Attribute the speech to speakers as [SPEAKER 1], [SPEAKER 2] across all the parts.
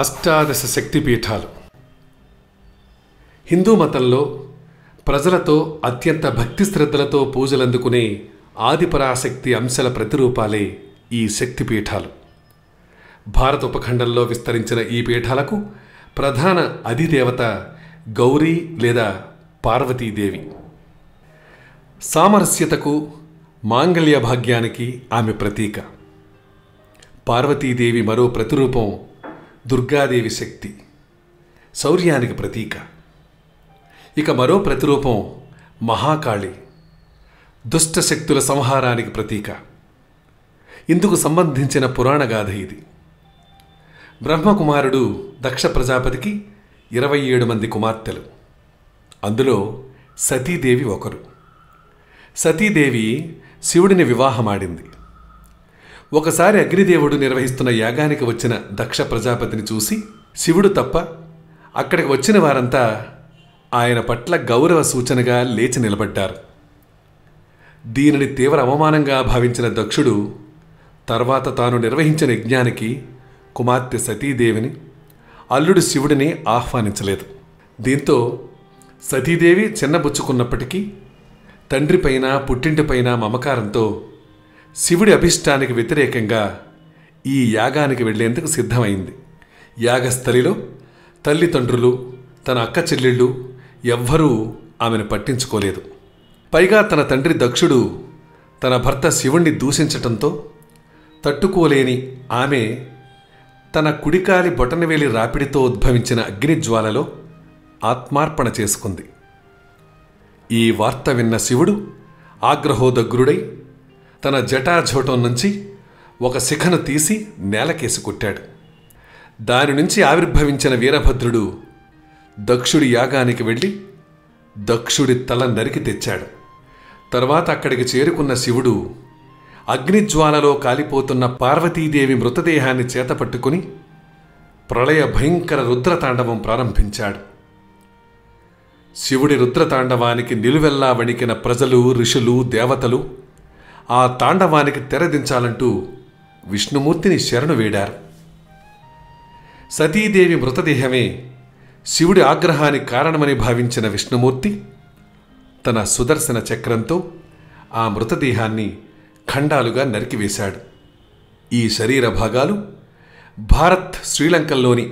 [SPEAKER 1] అష్టాదశ శక్తిపీఠాలు. హిందూ మతంలో ప్రజలతో అత్యంత భక్తి శ్రద్ధలతో పూజలందుకునే ఆదిపరాశక్తి అంశాల ప్రతిరూపాలే ఈ శక్తిపీఠాలు. భారత ఉపఖండంలో విస్తరించిన ఈ పీఠాలకు ప్రధాన అధిదేవత గౌరీ లేదా పార్వతీదేవి. సామరస్యతకు, మాంగళ్య భాగ్యానికి ఆమె ప్రతీక. పార్వతీదేవి మరో ప్రతిరూపం దుర్గాదేవి శక్తి, శౌర్యానికి ప్రతీక. ఇక మరో ప్రతిరూపం మహాకాళి, దుష్ట శక్తుల సంహారానికి ప్రతీక. ఇందుకు సంబంధించిన పురాణగాథ ఇది. బ్రహ్మకుమారుడు దక్ష ప్రజాపతికి 27 మంది కుమార్తెలు. అందులో సతీదేవి ఒకరు. సతీదేవి శివుడిని వివాహమాడింది. ఒకసారి అగ్నిదేవుడు నిర్వహిస్తున్న యాగానికి వచ్చిన దక్ష ప్రజాపతిని చూసి శివుడు తప్ప అక్కడికి వచ్చిన వారంతా ఆయన పట్ల గౌరవ సూచనగా లేచి నిలబడ్డారు. దీనిని తీవ్ర అవమానంగా భావించిన దక్షుడు తర్వాత తాను నిర్వహించిన యజ్ఞానికి కుమార్తె సతీదేవిని, అల్లుడు శివుడిని ఆహ్వానించలేదు. దీంతో సతీదేవి చిన్నబుచ్చుకున్నప్పటికీ తండ్రిపైన పుట్టింటిపైన మమకారంతో శివుడి అభిష్టానికి వ్యతిరేకంగా ఈ యాగానికి వెళ్లేందుకు సిద్ధమైంది. యాగస్థలిలో తల్లిదండ్రులు, తన అక్క చెల్లెళ్ళు ఎవ్వరూ ఆమెను పట్టించుకోలేదు. పైగా తన తండ్రి దక్షుడు తన భర్త శివుణ్ణి దూషించటంతో తట్టుకోలేని ఆమె తన కుడికాలి బొటనవేలి రాపిడితో ఉద్భవించిన అగ్నిజ్వాలలో ఆత్మార్పణ చేసుకుంది. ఈ వార్త విన్న శివుడు ఆగ్రహోదగ్రుడై తన జటాజోటం నుంచి ఒక శిఖను తీసి నేలకేసి కొట్టాడు. దాని నుంచి ఆవిర్భవించిన వీరభద్రుడు దక్షుడి యాగానికి వెళ్ళి దక్షుడి తల నరికి తెచ్చాడు. తర్వాత అక్కడికి చేరుకున్న శివుడు అగ్నిజ్వాలలో కాలిపోతున్న పార్వతీదేవి మృతదేహాన్ని చేతపట్టుకుని ప్రళయ భయంకర రుద్రతాండవం ప్రారంభించాడు. శివుడి రుద్రతాండవానికి నిలువెల్లా వణికిన ప్రజలు, ఋషులు, దేవతలు ఆ తాండవానికి తెరదించాలంటూ విష్ణుమూర్తిని శరణు వేడారు. సతీదేవి మృతదేహమే శివుడి ఆగ్రహానికి కారణమని భావించిన విష్ణుమూర్తి తన సుదర్శన చక్రంతో ఆ మృతదేహాన్ని ఖండాలుగా నరికివేశాడు. ఈ శరీర భాగాలు భారత్, శ్రీలంకల్లోని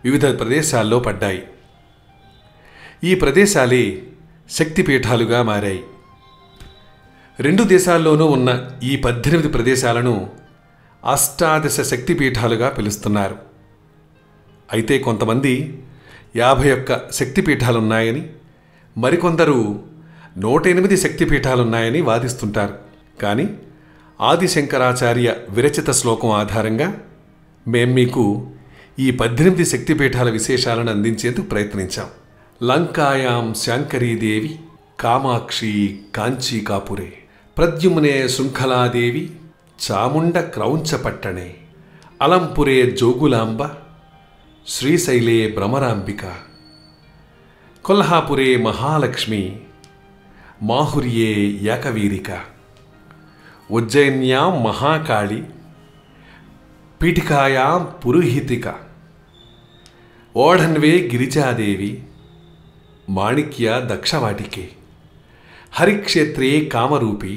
[SPEAKER 1] వివిధ ప్రదేశాల్లో పడ్డాయి. ఈ ప్రదేశాలే శక్తిపీఠాలుగా మారాయి. 2 దేశాల్లోనూ ఉన్న ఈ 18 ప్రదేశాలను అష్టాదశ శక్తిపీఠాలుగా పిలుస్తున్నారు. అయితే కొంతమంది 51 శక్తిపీఠాలున్నాయని, మరికొందరు 108 శక్తిపీఠాలున్నాయని వాదిస్తుంటారు. కానీ ఆదిశంకరాచార్య విరచిత శ్లోకం ఆధారంగా మేం మీకు ఈ 18 శక్తిపీఠాల విశేషాలను అందించేందుకు ప్రయత్నించాం. లంకాయాం శాంకరీదేవి కామాక్షి కాంచీకాపురే, ప్రద్యుమ్నే శృంఖలాదేవి చాముండ క్రౌంచపట్టణే, అలంపురే జోగులాంబ శ్రీశైలే భ్రమరాంబిక, కొల్హాపురే మహాలక్ష్మి మాహుర్యే యాకవీరిక, ఉజ్జయిన్యాం మహాకాళి పీఠికాయాం పురుహితిక, ఓఢన్వే గిరిజాదేవి మాణిక్య దక్షవాటికే, హరిక్షేత్రే కామరూపి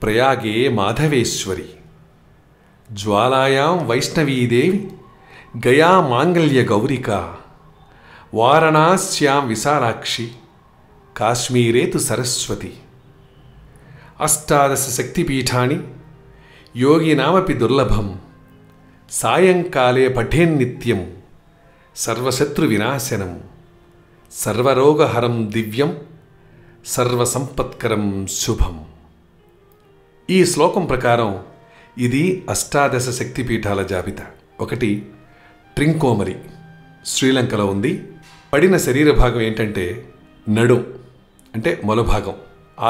[SPEAKER 1] ప్రయాగే మాధవేశ్వరి, జ్వాలాయాం వైష్ణవీదేవి గయా మాంగళ్య గౌరిక, వారణాస్యాం విశాలాక్షి కాశ్మీరేతు సరస్వతి. అష్టాదశ శక్తిపీఠాని యోగినామపి దుర్లభం, సాయంకాలే పఠేన్నిత్యం సర్వశత్రు వినాశనం, సర్వరోగహరం దివ్యం సర్వసంపత్కరం శుభం. ఈ శ్లోకం ప్రకారం ఇది అష్టాదశ శక్తిపీఠాల జాబితా. 1 ట్రింకోమరి, శ్రీలంకలో ఉంది. పడిన శరీర భాగం ఏంటంటే నడుం, అంటే మొలభాగం.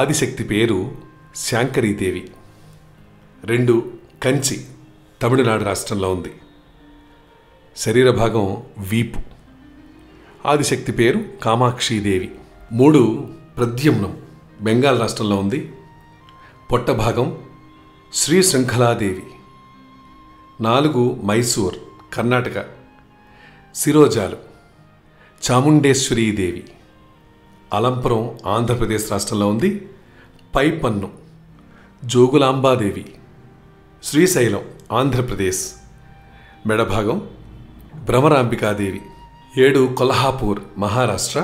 [SPEAKER 1] ఆదిశక్తి పేరు శాంకరీదేవి. 2 కంచి, తమిళనాడు రాష్ట్రంలో ఉంది. శరీర భాగం వీపు. ఆదిశక్తి పేరు కామాక్షీదేవి. 3 ప్రద్యుమ్నం, బెంగాల్ రాష్ట్రంలో ఉంది. పొట్ట భాగం శ్రీ శృంఖలాదేవి. 4 మైసూర్, కర్ణాటక శిరోజాలు చాముండేశ్వరీదేవి. అలంపురం ఆంధ్రప్రదేశ్ రాష్ట్రంలో ఉంది. పైపన్ను జోగులాంబాదేవి. శ్రీశైలం ఆంధ్రప్రదేశ్. మెడభాగం భ్రమరాంబికాదేవి. 7 కొల్హాపూర్ మహారాష్ట్ర.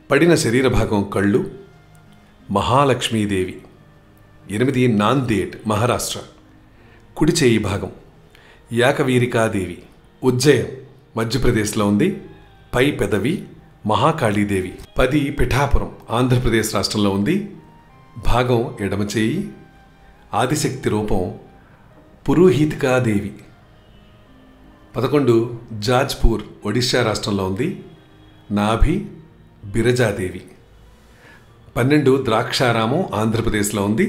[SPEAKER 1] పడిన శరీర భాగం కళ్ళు మహాలక్ష్మీదేవి. 8 నాందేడ్ మహారాష్ట్ర. కుడి చేయి భాగం యాకవీరికాదేవి. ఉజ్జయిన్ మధ్యప్రదేశ్లో ఉంది. పై పెదవి మహాకాళీదేవి. 10 పిఠాపురం ఆంధ్రప్రదేశ్ రాష్ట్రంలో ఉంది. భాగం ఎడమ చేయి. ఆదిశక్తి రూపం పురోహితికాదేవి. 11 జాజ్పూర్ ఒడిశా రాష్ట్రంలో ఉంది. నాభి బిరజాదేవి. 12 ద్రాక్షారామం ఆంధ్రప్రదేశ్లో ఉంది.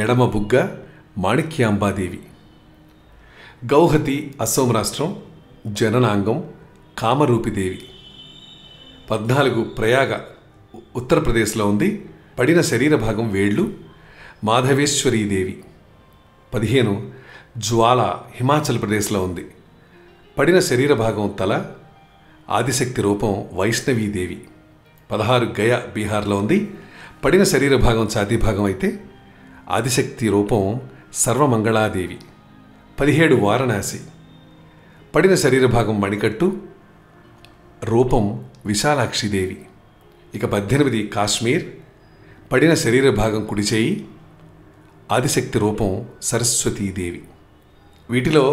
[SPEAKER 1] ఎడమ బుగ్గ మాణిక్యాంబాదేవి. గౌహతి అస్సోం రాష్ట్రం. జననాంగం కామరూపిదేవి. 14 ప్రయాగ ఉత్తరప్రదేశ్లో ఉంది. పడిన శరీర భాగం వేళ్ళు మాధవేశ్వరీదేవి. 15 జ్వాల హిమాచల్ ప్రదేశ్లో ఉంది. పడిన శరీర భాగం తల ఆదిశక్తి రూపం వైష్ణవీదేవి. 16 గయ బీహార్లో ఉంది. పడిన శరీర భాగం ఛాతీ భాగం అయితే ఆదిశక్తి రూపం సర్వమంగళాదేవి. 17 వారణాసి. పడిన శరీర భాగం మణికట్టు రూపం విశాలాక్షిదేవి. ఇక 18 కాశ్మీర్. పడిన శరీర భాగం కుడి చేయి ఆదిశక్తి రూపం సరస్వతీదేవి. వీటిలో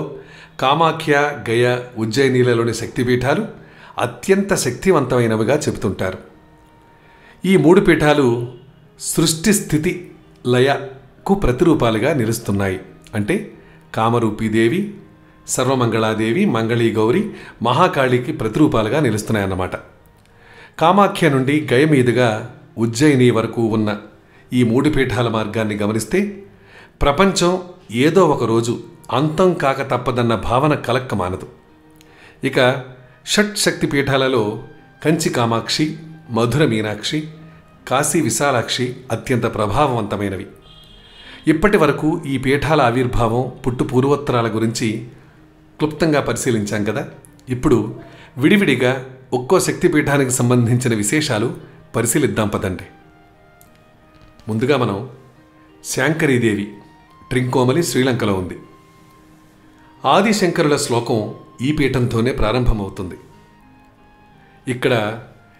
[SPEAKER 1] కామాఖ్య, గయ, ఉజ్జయినిలలోని శక్తిపీఠాలు అత్యంత శక్తివంతమైనవిగా చెబుతుంటారు. ఈ 3 పీఠాలు సృష్టి స్థితి లయకు ప్రతిరూపాలుగా నిలుస్తున్నాయి. అంటే కామరూపీదేవి, సర్వమంగళాదేవి, మంగళీ గౌరి, మహాకాళికి ప్రతిరూపాలుగా నిలుస్తున్నాయన్నమాట. కామాఖ్య నుండి గయ మీదుగా ఉజ్జయిని వరకు ఉన్న ఈ 3 పీఠాల మార్గాన్ని గమనిస్తే ప్రపంచం ఏదో ఒకరోజు అంతం కాక తప్పదన్న భావన కలక్కమానదు. ఇక షట్ శక్తి పీఠాలలో కంచి కామాక్షి, మధుర మీనాక్షి, కాశీ విశాలాక్షి అత్యంత ప్రభావవంతమైనవి. ఇప్పటి వరకు ఈ పీఠాల ఆవిర్భావం, పుట్టు పూర్వోత్తరాల గురించి క్లుప్తంగా పరిశీలించాం కదా. ఇప్పుడు విడివిడిగా ఒక్కో శక్తిపీఠానికి సంబంధించిన విశేషాలు పరిశీలిద్దాం పదండి. ముందుగా మనం శాంకరీదేవి ట్రింకోమలి శ్రీలంకలో ఉంది. ఆదిశంకరుల శ్లోకం ఈ పీఠంతోనే ప్రారంభమవుతుంది. ఇక్కడ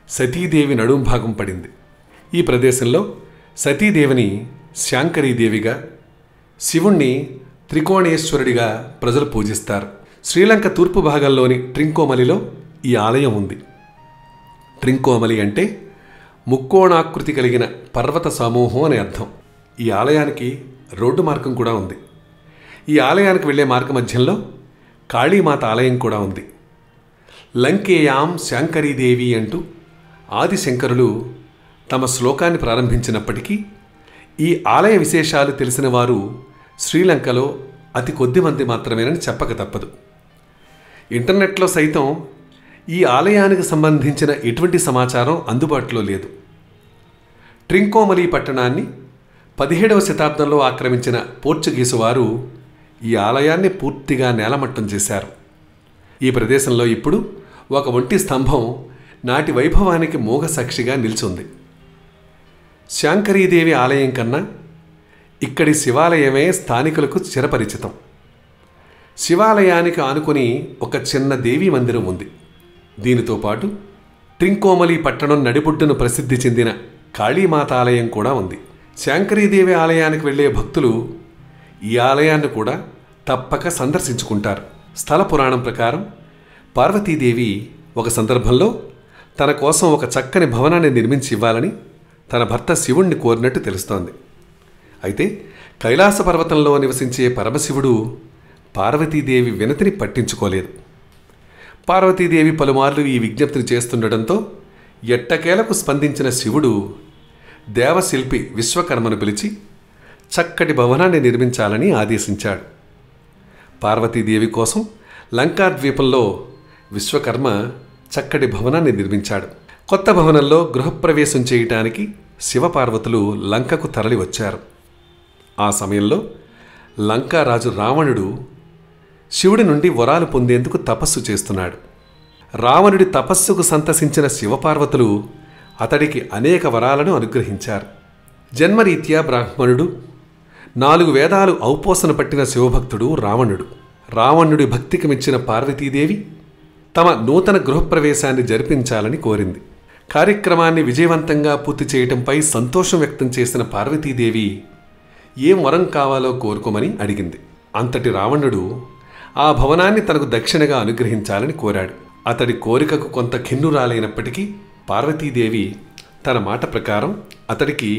[SPEAKER 1] సతీదేవి నడుం భాగం పడింది. ఈ ప్రదేశంలో సతీదేవిని శాంకరీదేవిగా, శివుణ్ణి త్రికోణేశ్వరుడిగా ప్రజలు పూజిస్తారు. శ్రీలంక తూర్పు భాగంలోని ట్రింకోమలిలో ఈ ఆలయం ఉంది. ట్రింకోమలి అంటే ముక్కోణాకృతి కలిగిన పర్వత సమూహం అనే అర్థం. ఈ ఆలయానికి రోడ్డు మార్గం కూడా ఉంది. ఈ ఆలయానికి వెళ్లే మార్గ మధ్యంలో కాళీమాత ఆలయం కూడా ఉంది. లంకేయాం శాంకరీదేవి అంటూ ఆదిశంకరులు తమ శ్లోకాన్ని ప్రారంభించినప్పటికీ ఈ ఆలయ విశేషాలు తెలిసిన వారు శ్రీలంకలో అతి కొద్ది మంది మాత్రమేనని చెప్పక తప్పదు. ఇంటర్నెట్లో సైతం ఈ ఆలయానికి సంబంధించిన ఎటువంటి సమాచారం అందుబాటులో లేదు. ట్రింకోమలి పట్టణాన్ని 17వ శతాబ్దంలో ఆక్రమించిన పోర్చుగీసు వారు ఈ ఆలయాన్ని పూర్తిగా నేలమట్టం చేశారు. ఈ ప్రదేశంలో ఇప్పుడు ఒక ఒంటి స్తంభం నాటి వైభవానికి మోగ సాక్షిగా నిల్చుంది. శాంకరీదేవి ఆలయం కన్నా ఇక్కడి శివాలయమే స్థానికులకు చిరపరిచితం. శివాలయానికి ఆనుకొని ఒక చిన్న దేవీ మందిరం ఉంది. దీనితో పాటు ట్రింకోమలి పట్టణం నడిబొడ్డును ప్రసిద్ధి చెందిన కాళీమాత ఆలయం కూడా ఉంది. శాంకరీదేవి ఆలయానికి వెళ్లే భక్తులు ఈ ఆలయాన్ని కూడా తప్పక సందర్శించుకుంటారు. స్థల పురాణం ప్రకారం పార్వతీదేవి ఒక సందర్భంలో తన కోసం ఒక చక్కని భవనాన్ని నిర్మించి ఇవ్వాలని తన భర్త శివుణ్ణి కోరినట్టు తెలుస్తోంది. అయితే కైలాస పర్వతంలో నివసించే పరమశివుడు పార్వతీదేవి వినతిని పట్టించుకోలేదు. పార్వతీదేవి పలుమార్లు ఈ విజ్ఞప్తిని చేస్తుండటంతో ఎట్టకేలకు స్పందించిన శివుడు దేవశిల్పి విశ్వకర్మను పిలిచి చక్కటి భవనాన్ని నిర్మించాలని ఆదేశించాడు. పార్వతీదేవి కోసం లంకాద్వీపంలో విశ్వకర్మ చక్కటి భవనాన్ని నిర్మించాడు. కొత్త భవనంలో గృహప్రవేశం చేయటానికి శివపార్వతులు లంకకు తరలి వచ్చారు. ఆ సమయంలో లంకారాజు రావణుడు శివుడి నుండి వరాలు పొందేందుకు తపస్సు చేస్తున్నాడు. రావణుడి తపస్సుకు సంతసించిన శివపార్వతులు అతడికి అనేక వరాలను అనుగ్రహించారు. జన్మరీత్యా బ్రాహ్మణుడు, 4 వేదాలు ఔపోసన పట్టిన శివభక్తుడు రావణుడు. రావణుడి భక్తికి మెచ్చిన పార్వతీదేవి తమ నూతన గృహప్రవేశాన్ని జరిపించాలని కోరింది. కార్యక్రమాన్ని విజయవంతంగా పూర్తి చేయటంపై సంతోషం వ్యక్తం చేసిన పార్వతీదేవి ఏం వరం కావాలో కోరుకోమని అడిగింది. అంతటి రావణుడు ఆ భవనాన్ని తనకు దక్షిణగా అనుగ్రహించాలని కోరాడు. అతడి కోరికకు కొంత ఖిన్నురాలైనప్పటికీ పార్వతీదేవి తన మాట ప్రకారం అతడికి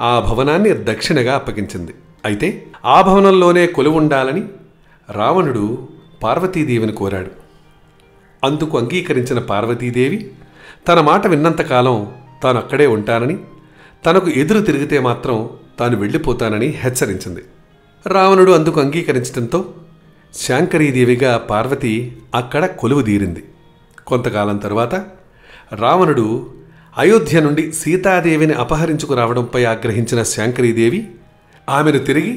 [SPEAKER 1] ఆ భవనాన్ని దక్షిణగా అప్పగించింది. అయితే ఆ భవనంలోనే కొలువుండాలని రావణుడు పార్వతీదేవిని కోరాడు. అందుకు అంగీకరించిన పార్వతీదేవి తన మాట విన్నంతకాలం తాను అక్కడే ఉంటానని, తనకు ఎదురు తిరిగితే మాత్రం తాను వెళ్ళిపోతానని హెచ్చరించింది. రావణుడు అందుకు అంగీకరించడంతో శాంకరీదేవిగా పార్వతి అక్కడ కొలువుదీరింది. కొంతకాలం తరువాత రావణుడు అయోధ్య నుండి సీతాదేవిని అపహరించుకురావడంపై ఆగ్రహించిన శాంకరీదేవి ఆమెను తిరిగి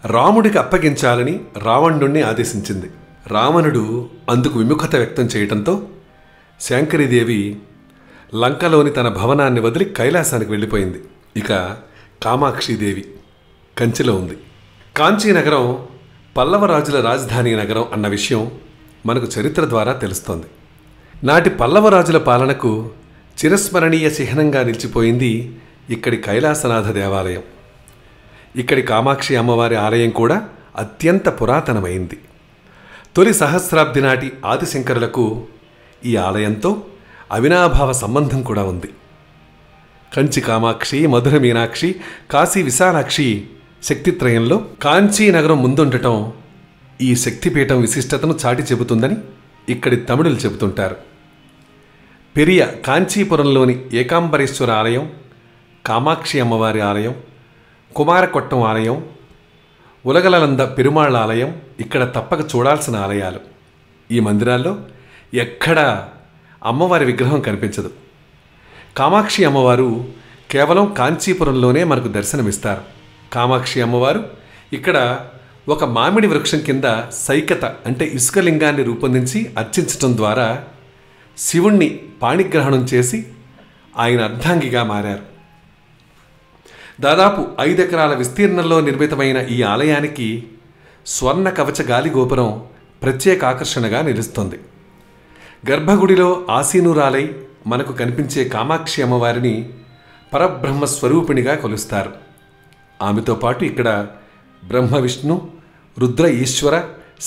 [SPEAKER 1] రాముడికి అప్పగించాలని రావణుణ్ణి ఆదేశించింది. రావణుడు అందుకు విముఖత వ్యక్తం చేయటంతో శాంకరీదేవి లంకలోని తన భవనాన్ని వదిలి కైలాసానికి వెళ్ళిపోయింది. ఇక కామాక్షీదేవి కంచిలో ఉంది. కాంచీనగరం పల్లవరాజుల రాజధాని నగరం అన్న విషయం మనకు చరిత్ర ద్వారా తెలుస్తోంది. నాటి పల్లవరాజుల పాలనకు చిరస్మరణీయ చిహ్నంగా నిలిచిపోయింది ఇక్కడి కైలాసనాథ దేవాలయం. ఇక్కడి కామాక్షి అమ్మవారి ఆలయం కూడా అత్యంత పురాతనమైంది. తొలి సహస్రాబ్ది నాటి ఆదిశంకరులకు ఈ ఆలయంతో అవినాభావ సంబంధం కూడా ఉంది. కంచి కామాక్షి, మధుర మీనాక్షి, కాశీ విశాలాక్షి శక్తిత్రయంలో కాంచీనగరం ముందుండటం ఈ శక్తిపీఠం విశిష్టతను చాటి చెబుతుందని ఇక్కడి తమిళులు చెబుతుంటారు. పెరియ కాంచీపురంలోని ఏకాంబరేశ్వర ఆలయం, కామాక్షి అమ్మవారి ఆలయం, కుమారకొట్టం ఆలయం, ఉలగలలంద పెరుమాళ్ల ఆలయం ఇక్కడ తప్పక చూడాల్సిన ఆలయాలు. ఈ మందిరాల్లో ఎక్కడా అమ్మవారి విగ్రహం కనిపించదు. కామాక్షి అమ్మవారు కేవలం కాంచీపురంలోనే మనకు దర్శనమిస్తారు. కామాక్షి అమ్మవారు ఇక్కడ ఒక మామిడి వృక్షం కింద సైకత అంటే ఇసుకలింగాన్ని రూపొందించి అర్చించటం ద్వారా శివుణ్ణి పాణిగ్రహణం చేసి ఆయన అర్ధాంగిగా మారారు. దాదాపు 5 ఎకరాల విస్తీర్ణంలో నిర్మితమైన ఈ ఆలయానికి స్వర్ణ కవచ గాలిగోపురం ప్రత్యేక ఆకర్షణగా నిలుస్తుంది. గర్భగుడిలో ఆసీనురాలై మనకు కనిపించే కామాక్షి అమ్మవారిని పరబ్రహ్మ స్వరూపిణిగా కొలుస్తారు. ఆమెతో పాటు ఇక్కడ బ్రహ్మ, విష్ణు, రుద్ర, ఈశ్వర,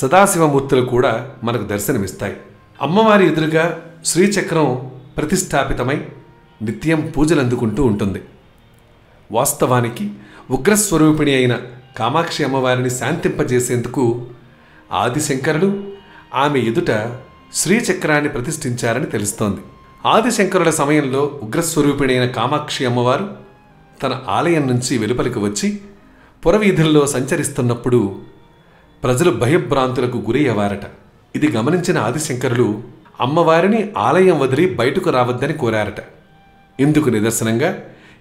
[SPEAKER 1] సదాశివమూర్తులు కూడా మనకు దర్శనమిస్తాయి. అమ్మవారి ఎదురుగా శ్రీచక్రం ప్రతిష్టాపితమై నిత్యం పూజలు అందుకుంటూ ఉంటుంది. వాస్తవానికి ఉగ్రస్వరూపిణి అయిన కామాక్షి అమ్మవారిని శాంతింపజేసేందుకు ఆదిశంకరులు ఆమె ఎదుట శ్రీచక్రాన్ని ప్రతిష్ఠించారని తెలుస్తోంది. ఆదిశంకరుల సమయంలో ఉగ్రస్వరూపిణి అయిన కామాక్షి అమ్మవారు తన ఆలయం నుంచి వెలుపలికి వచ్చి పురవీధుల్లో సంచరిస్తున్నప్పుడు ప్రజలు భయభ్రాంతులకు గురయ్యేవారట. ఇది గమనించిన ఆదిశంకరులు అమ్మవారిని ఆలయం వదిలి బయటకు రావద్దని కోరారట. ఇందుకు నిదర్శనంగా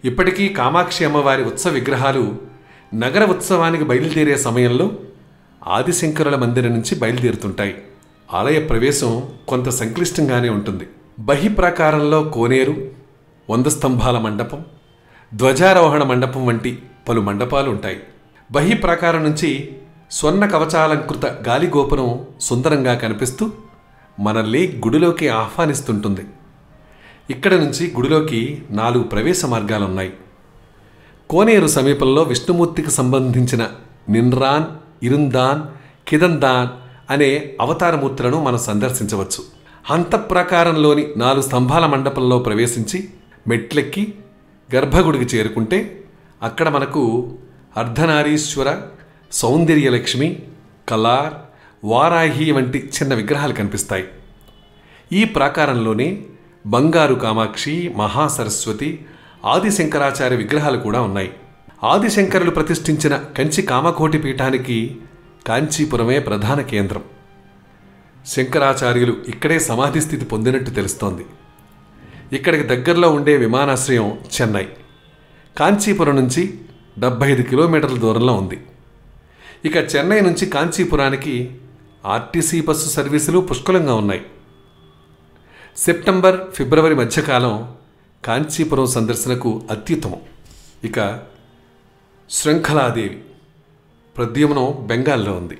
[SPEAKER 1] ఇప్పటికీ కామాక్షి అమ్మవారి ఉత్సవ విగ్రహాలు నగర ఉత్సవానికి బయలుదేరే సమయంలో ఆదిశంకరుల మందిరం నుంచి బయలుదేరుతుంటాయి. ఆలయ ప్రవేశం కొంత సంక్లిష్టంగానే ఉంటుంది. బహిప్రాకారంలో కోనేరు, 100 స్తంభాల మండపం, ధ్వజారోహణ మండపం వంటి పలు మండపాలు ఉంటాయి. బహిప్రాకారం నుంచి స్వర్ణ కవచాలంకృత గాలిగోపురం సుందరంగా కనిపిస్తూ మనల్ని గుడిలోకి ఆహ్వానిస్తుంటుంది. ఇక్కడ నుంచి గుడిలోకి 4 ప్రవేశ మార్గాలున్నాయి. కోనేరు సమీపంలో విష్ణుమూర్తికి సంబంధించిన నిన్రాన్, ఇరుందాన్, కిదందాన్ అనే అవతారమూర్తులను మనం సందర్శించవచ్చు. అంతఃప్రాకారంలోని 4 స్తంభాల మండపంలో ప్రవేశించి మెట్లెక్కి గర్భగుడికి చేరుకుంటే అక్కడ మనకు అర్ధనారీశ్వర, సౌందర్యలక్ష్మి, కలార్, వారాహి వంటి చిన్న విగ్రహాలు కనిపిస్తాయి. ఈ ప్రాకారంలోనే బంగారు కామాక్షి, మహాసరస్వతి, ఆదిశంకరాచార్య విగ్రహాలు కూడా ఉన్నాయి. ఆదిశంకరులు ప్రతిష్ఠించిన కంచి కామకోటి పీఠానికి కాంచీపురమే ప్రధాన కేంద్రం. శంకరాచార్యులు ఇక్కడే సమాధి స్థితి పొందినట్టు తెలుస్తోంది. ఇక్కడికి దగ్గరలో ఉండే విమానాశ్రయం చెన్నై. కాంచీపురం నుంచి 75 కిలోమీటర్ల దూరంలో ఉంది. ఇక చెన్నై నుంచి కాంచీపురానికి ఆర్టీసీ బస్సు సర్వీసులు పుష్కలంగా ఉన్నాయి. సెప్టెంబర్ ఫిబ్రవరి మధ్యకాలం కాంచీపురం సందర్శనకు అత్యుత్తమం. ఇక శృంఖలాదేవి ప్రద్యుమ్నం బెంగాల్లో ఉంది.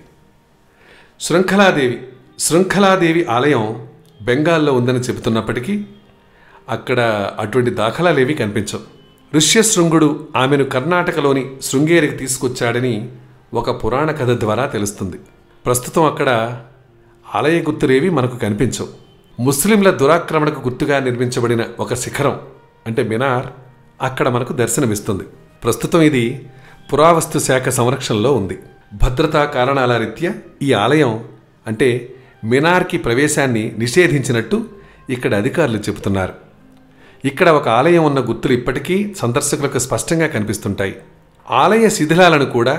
[SPEAKER 1] శృంఖలాదేవి ఆలయం బెంగాల్లో ఉందని చెబుతున్నప్పటికీ అక్కడ అటువంటి దాఖలాలేవీ కనిపించవు. ఋష్యశృంగుడు ఆమెను కర్ణాటకలోని శృంగేరికి తీసుకొచ్చాడని ఒక పురాణ కథ ద్వారా తెలుస్తుంది. ప్రస్తుతం అక్కడ ఆలయ గుర్తులేవి మనకు కనిపించవు. ముస్లింల దురాక్రమణకు గుర్తుగా నిర్మించబడిన ఒక శిఖరం అంటే మినార్ అక్కడ మనకు దర్శనమిస్తుంది. ప్రస్తుతం ఇది పురావస్తు శాఖ సంరక్షణలో ఉంది. భద్రతా కారణాల రీత్యా ఈ ఆలయం అంటే మినార్కి ప్రవేశాన్ని నిషేధించినట్టు ఇక్కడ అధికారులు చెబుతున్నారు. ఇక్కడ ఒక ఆలయం ఉన్న గుర్తులు ఇప్పటికీ సందర్శకులకు స్పష్టంగా కనిపిస్తుంటాయి. ఆలయ శిథిలాలను కూడా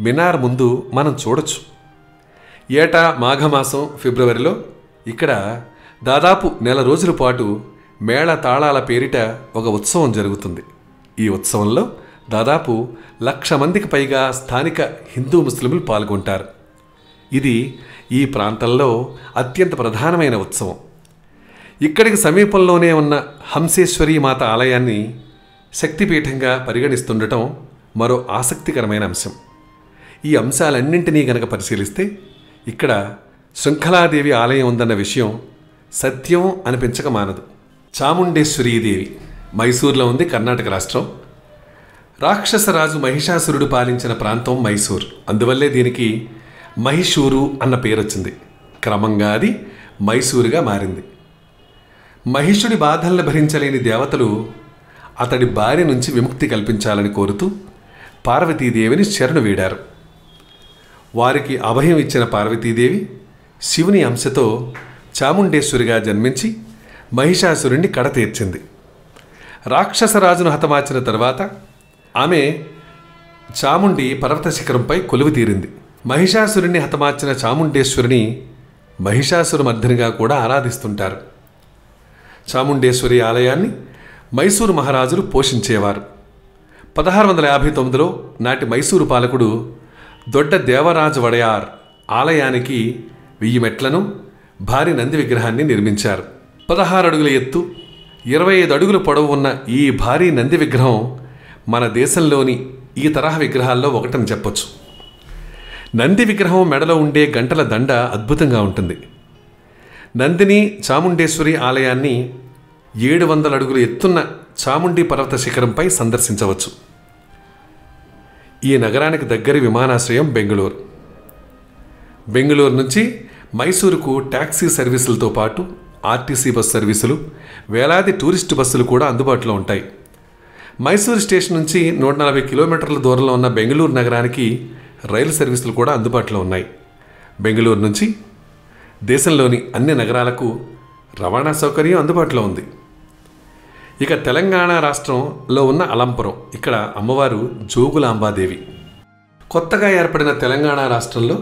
[SPEAKER 1] మినార్ ముందు మనం చూడొచ్చు. ఏటా మాఘమాసం ఫిబ్రవరిలో ఇక్కడ దాదాపు నెల రోజుల పాటు మేళ తాళాల పేరిట ఒక ఉత్సవం జరుగుతుంది. ఈ ఉత్సవంలో దాదాపు 1,00,000 మందికి పైగా స్థానిక హిందూ ముస్లింలు పాల్గొంటారు. ఇది ఈ ప్రాంతంలో అత్యంత ప్రధానమైన ఉత్సవం. ఇక్కడికి సమీపంలోనే ఉన్న హంసేశ్వరీ మాత ఆలయాన్ని శక్తిపీఠంగా పరిగణిస్తుండటం మరో ఆసక్తికరమైన అంశం. ఈ అంశాలన్నింటినీ గనక పరిశీలిస్తే ఇక్కడ శృంఖలాదేవి ఆలయం ఉందన్న విషయం సత్యం అనిపించక మానదు. చాముండేశ్వరీదేవి మైసూర్లో ఉంది, కర్ణాటక రాష్ట్రం. రాక్షసరాజు మహిషాసురుడు పాలించిన ప్రాంతం మైసూర్. అందువల్లే దీనికి మహిషూరు అన్న పేరొచ్చింది. క్రమంగా అది మైసూరుగా మారింది. మహిషుడి బాధలను భరించలేని దేవతలు అతడి బారి నుంచి విముక్తి కల్పించాలని కోరుతూ పార్వతీదేవిని శరణు వేడారు. వారికి అభయం ఇచ్చిన పార్వతీదేవి శివుని అంశతో చాముండేశ్వరిగా జన్మించి మహిషాసురుణ్ణి కడతీర్చింది. రాక్షసరాజును హతమార్చిన తర్వాత ఆమె చాముండి పర్వత శిఖరంపై కొలువు తీరింది. మహిషాసురుణ్ణి హతమార్చిన చాముండేశ్వరిని మహిషాసురమర్దినిగా కూడా ఆరాధిస్తుంటారు. చాముండేశ్వరి ఆలయాన్ని మైసూరు మహారాజులు పోషించేవారు. 1659లో నాటి మైసూరు పాలకుడు దొడ్డ దేవరాజు వడయార్ ఆలయానికి 1000 మెట్లను, భారీ నంది విగ్రహాన్ని నిర్మించారు. 16 అడుగుల ఎత్తు, 25 అడుగుల పొడవు ఉన్న ఈ భారీ నంది విగ్రహం మన దేశంలోని ఈ తరహా విగ్రహాల్లో ఒకటని చెప్పొచ్చు. నంది విగ్రహం మెడలో ఉండే గంటల దండ అద్భుతంగా ఉంటుంది. నందిని చాముండేశ్వరి ఆలయాన్ని 700 అడుగులు ఎత్తున్న చాముండి పర్వత శిఖరంపై సందర్శించవచ్చు. ఈ నగరానికి దగ్గరి విమానాశ్రయం బెంగళూరు. బెంగళూరు నుంచి మైసూరుకు ట్యాక్సీ సర్వీసులతో పాటు ఆర్టీసీ బస్ సర్వీసులు, వేలాది టూరిస్టు బస్సులు కూడా అందుబాటులో ఉంటాయి. మైసూరు స్టేషన్ నుంచి 140 కిలోమీటర్ల దూరంలో ఉన్న బెంగళూరు నగరానికి రైలు సర్వీసులు కూడా అందుబాటులో ఉన్నాయి. బెంగళూరు నుంచి దేశంలోని అన్ని నగరాలకు రవాణా సౌకర్యం అందుబాటులో ఉంది. ఇక తెలంగాణ రాష్ట్రంలో ఉన్న అలంపురం, ఇక్కడ అమ్మవారు జోగులాంబాదేవి. కొత్తగా ఏర్పడిన తెలంగాణ రాష్ట్రంలో